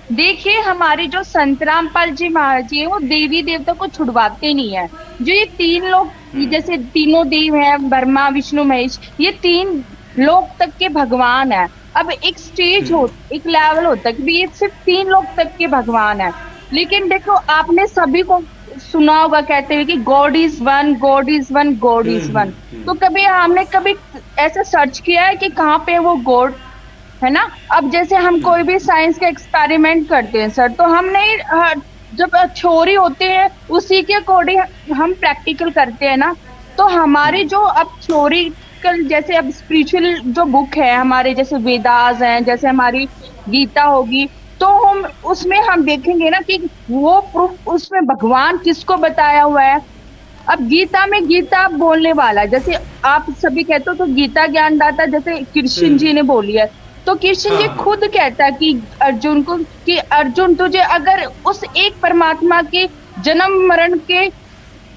देखिए हमारे जो संत रामपाल जी महाराज जी हैं, वो देवी देवता को छुड़वाते नहीं है। जो ये तीन लोग, ये हम्म, जैसे तीनों देव हैं, ब्रह्मा विष्णु महेश, ये तीन लोक तक के भगवान है। अब एक स्टेज हम्म, हो, एक लेवल होता है कि ये सिर्फ तीन लोक तक के भगवान है। लेकिन देखो आपने सभी को सुना होगा कहते हुए कि God is one, God is one, God is one. तो कभी हमने कभी ऐसा सर्च किया है कि कहाँ पे है वो गॉड, है ना? अब जैसे हम कोई भी साइंस का एक्सपेरिमेंट करते हैं सर, तो हम नहीं जब थ्योरी होते हैं उसी के अकॉर्डिंग हम प्रैक्टिकल करते हैं ना। तो हमारे जो अब थ्योरिकल, जैसे अब स्पिरिचुअल जो बुक है हमारे, जैसे वेदास हैं, जैसे हमारी गीता होगी, तो हम उसमें हम देखेंगे ना कि वो प्रूफ उसमें भगवान किसको बताया हुआ है। अब गीता में गीता बोलने वाला, जैसे आप सभी कहते हो तो गीता ज्ञानदाता जैसे कृष्ण जी ने बोली है, तो कृष्ण हाँ जी हाँ खुद कहता है कि अर्जुन को कि अर्जुन तुझे अगर उस एक परमात्मा के जन्म मरण के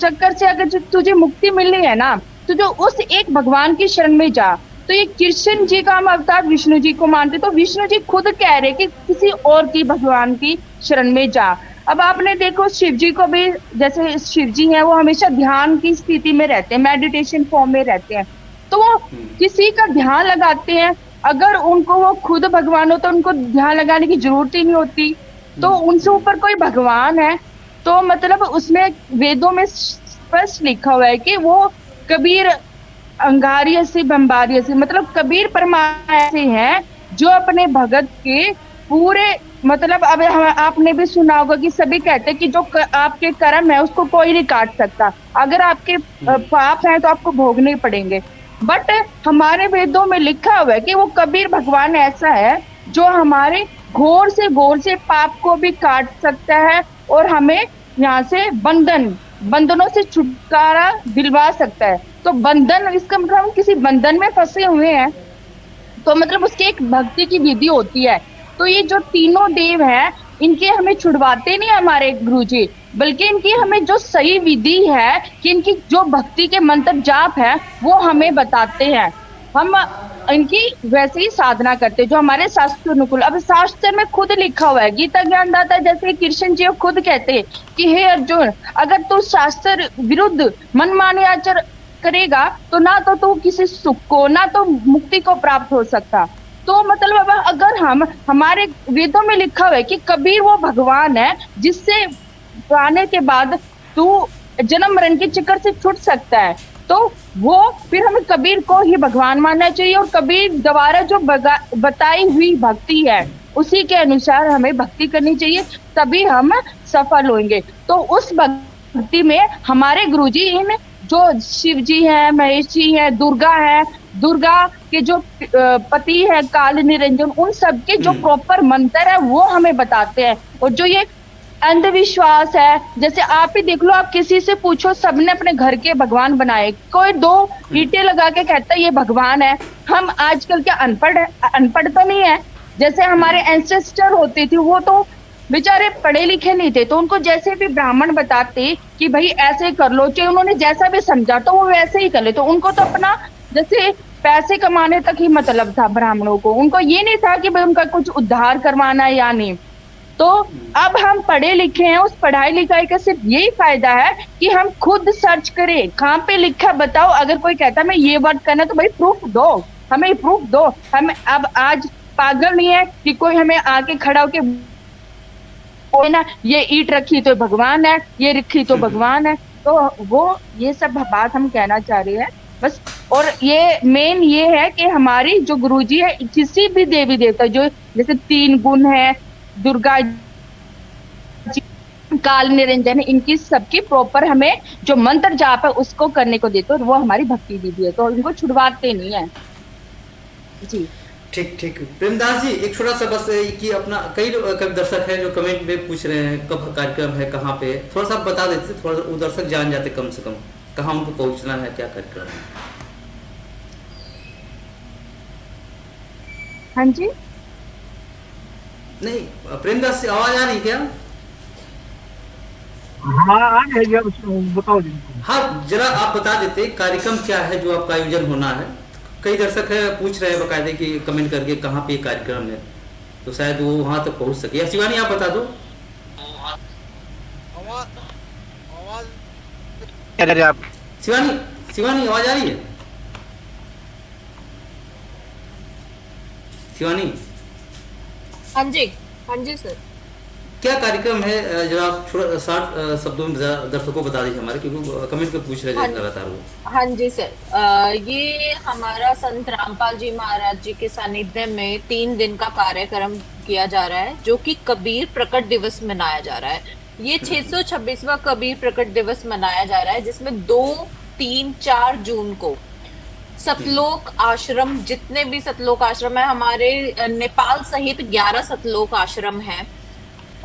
चक्कर से अगर तुझे मुक्ति मिलनी है ना, तो जो उस एक भगवान की शरण में जा। तो ये कृष्ण जी का हम अवतार विष्णु जी को मानते, तो विष्णु जी खुद कह रहे कि किसी और की भगवान की शरण में जा। अब आपने देखो शिव जी को भी, जैसे शिव जी हैं वो हमेशा ध्यान की स्थिति में रहते हैं, मेडिटेशन फॉर्म में रहते हैं, तो वो किसी का ध्यान लगाते हैं। अगर उनको वो खुद भगवान हो तो उनको ध्यान लगाने की जरूरत ही नहीं होती। तो उनसे ऊपर कोई भगवान है, तो मतलब उसमें वेदों में स्पष्ट लिखा हुआ है कि वो कबीर अंगारिय से बम्बारिय से, मतलब कबीर परमात्मा ऐसे हैं जो अपने भगत के पूरे, मतलब अब आपने भी सुना होगा कि सभी कहते हैं कि जो आपके कर्म है उसको कोई नहीं काट सकता, अगर आपके पाप हैं तो आपको भोगने पड़ेंगे। बट हमारे वेदों में लिखा हुआ है कि वो कबीर भगवान ऐसा है जो हमारे घोर से पाप को भी काट सकता है और हमें यहाँ से बंधनों से छुटकारा दिलवा सकता है। तो बंधन, इसका मतलब हम किसी बंधन में फंसे हुए हैं, तो मतलब उसकी एक भक्ति की विधि होती है। तो ये जो तीनों देव हैं, इनके हमें छुड़वाते नहीं हमारे गुरुजी, बल्कि इनकी हमें जो सही विधि है कि इनकी जो भक्ति के मंत्र जाप है वो हमें बताते हैं। हम इनकी वैसे ही साधना करते जो हमारे शास्त्र अनुकूल। अब शास्त्र में खुद लिखा हुआ है, गीता ज्ञानदाता जैसे कृष्ण जी खुद कहते हैं कि हे अर्जुन, अगर तू शास्त्र विरुद्ध मनमाने आचरण करेगा तो ना तो तू किसी सुख को, ना तो मुक्ति को प्राप्त हो सकता। तो मतलब अगर हम, हमारे वेदों में लिखा हुआ है कि कबीर वो भगवान है जिससे आने के बाद तू जन्म मरण के चक्कर से छूट सकता है, तो वो फिर हमें कबीर को ही भगवान मानना चाहिए और कबीर द्वारा जो बताई हुई भक्ति है उसी के अनुसार हमें भक्ति करनी चाहिए, तभी हम सफल होंगे। तो उस भक्ति में हमारे गुरुजी, इन जो शिव जी हैं, महेश जी हैं, दुर्गा है, दुर्गा के जो पति है काल निरंजन, उन सब के जो प्रॉपर मंत्र है वो हमें बताते हैं। और जो ये अंधविश्वास है, जैसे आप ही देख लो, आप किसी से पूछो, सबने अपने घर के भगवान बनाए, कोई दो ईंटें लगा के कहता है ये भगवान है। हम आजकल क्या अनपढ़ तो नहीं है, जैसे हमारे एंसेस्टर होते थे वो तो बेचारे पढ़े लिखे नहीं थे, तो उनको जैसे भी ब्राह्मण बताते कि भाई ऐसे कर लो, चाहे उन्होंने जैसा भी समझा तो वो वैसे ही कर ले। तो उनको तो अपना जैसे पैसे कमाने तक ही मतलब था ब्राह्मणों को, उनको ये नहीं था कि भाई उनका कुछ उद्धार करवाना है या नहीं। तो अब हम पढ़े लिखे हैं, उस पढ़ाई लिखाई का सिर्फ यही फायदा है कि हम खुद सर्च करें, कहाँ पे लिखा बताओ। अगर कोई कहता है मैं ये वर्ड करना, तो भाई प्रूफ दो, हमें प्रूफ दो। हम अब आज पागल नहीं है कि कोई हमें आके खड़ा होके ना ये ईंट रखी तो भगवान है, ये रखी तो भगवान है। तो वो ये सब बात हम कहना चाह रहे हैं बस। और ये मेन ये है कि हमारी जो गुरुजी है, किसी भी देवी देवता जो जैसे 3 गुण है, दुर्गा जी, काल निरंजन है, इनकी सबकी प्रॉपर हमें जो मंत्र जाप है उसको करने को देते, और वो हमारी भक्ति विधि है, तो इनको छुड़वाते नहीं है जी। ठीक ठीक। प्रेमदास जी, एक छोटा सा बस कि अपना कई दर्शक हैं जो कमेंट में पूछ रहे हैं कब कार्यक्रम है, कहाँ पे, थोड़ा सा बता देते, थोड़ा सा वो दर्शक जान जाते कम से कम कहाँ उनको पहुँचना है, क्या कार्यक्रम है। हाँ जी, नहीं प्रेमदास, आवाज आ रही क्या? हाँ आ रही है, बताओ जी। हाँ, जरा आप बता देते कार्यक्रम क्या है जो आपका आयोजन होना है। कई दर्शक है पूछ रहे हैं बकायदे कि कमेंट करके कहाँ पे कार्यक्रम है, तो शायद वो वहां तक पहुंच सके। या शिवानी आप बता दो। शिवानी आवाज आ रही है? शिवानी, हाँ जी सर। क्या कार्यक्रम है, जरा आप थोड़ा 60 शब्दों में दर्शकों को बता दीजिए हमारे, क्योंकि कमेंट पे पूछ रहे हैं लगातार वो। हाँ जी सर, ये हमारा संत रामपाल जी महाराज जी के सानिध्य में 3 दिन का कार्यक्रम किया जा रहा है, जो कि कबीर प्रकट दिवस मनाया जा रहा है। ये 626वां कबीर प्रकट दिवस मनाया जा रहा है, जिसमें 2, 3, 4 जून को सतलोक आश्रम, जितने भी सतलोक आश्रम है हमारे नेपाल सहित 11 सतलोक आश्रम है,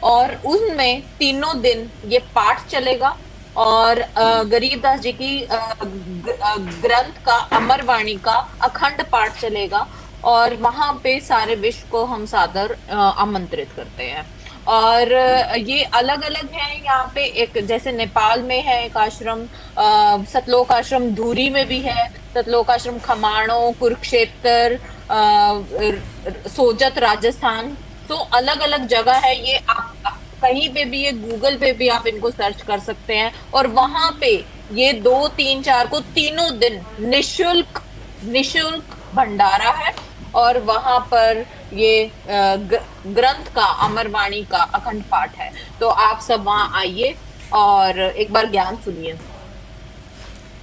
और उनमें तीनों दिन ये पाठ चलेगा। और गरीबदास जी की ग्रंथ का, अमरवाणी का अखंड पाठ चलेगा, और वहां पे सारे विश्व को हम सादर आमंत्रित करते हैं। और ये अलग अलग है यहाँ पे, एक जैसे नेपाल में है एक आश्रम, सतलोक आश्रम धूरी में भी है, सतलोक आश्रम खमाणो, कुरुक्षेत्र, सोजत राजस्थान। तो अलग अलग जगह है ये, आप कहीं पे भी, ये गूगल पे भी आप इनको सर्च कर सकते हैं। और वहां पे ये 2, 3, 4 को तीनों दिन निशुल्क भंडारा है, और वहां पर ये ग्रंथ का, अमरवाणी का अखंड पाठ है। तो आप सब वहां आइए और एक बार ज्ञान सुनिए।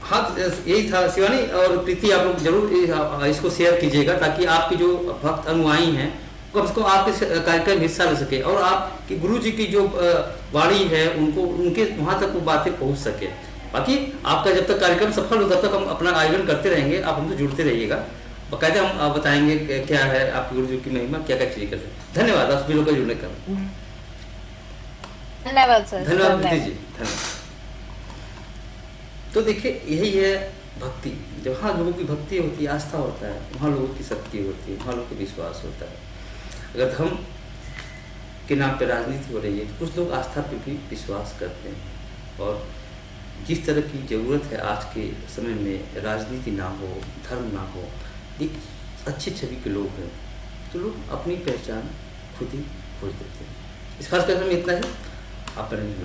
हाँ, यही था शिवानी और प्रीति, आप लोग जरूर इसको शेयर कीजिएगा ताकि आपके जो भक्त अनुयायी हैं कम से कम आपके कार्यक्रम में हिस्सा ले सके, और आपकी गुरु जी की जो वाणी है उनको, उनके वहां तक वो बातें पहुंच सके। बाकी आपका जब तक कार्यक्रम सफल हो तब तक हम अपना आयोजन करते रहेंगे, आप हमसे जुड़ते रहिएगा। बाकायदा हम बताएंगे क्या है आपके गुरु जी की महिमा, क्या क्या चीजें करते हैं। धन्यवाद आप सभी लोग का जुड़ने का। धन्यवाद सर। धन्यवाद प्रीति जी, धन्यवाद। तो देखिए यही है भक्ति, जहाँ लोगों की भक्ति होती है, आस्था होता है, वहाँ लोगों की शक्ति होती है, वहाँ लोगों को विश्वास होता है। अगर धर्म के नाम पे राजनीति हो रही है तो कुछ लोग आस्था पे भी विश्वास करते हैं, और जिस तरह की ज़रूरत है आज के समय में, राजनीति ना हो, धर्म ना हो, एक अच्छी छवि के लोग हैं, तो लोग अपनी पहचान खुद ही खोज देते हैं। इस खास कार्यक्रम में इतना है। आप पर नहीं,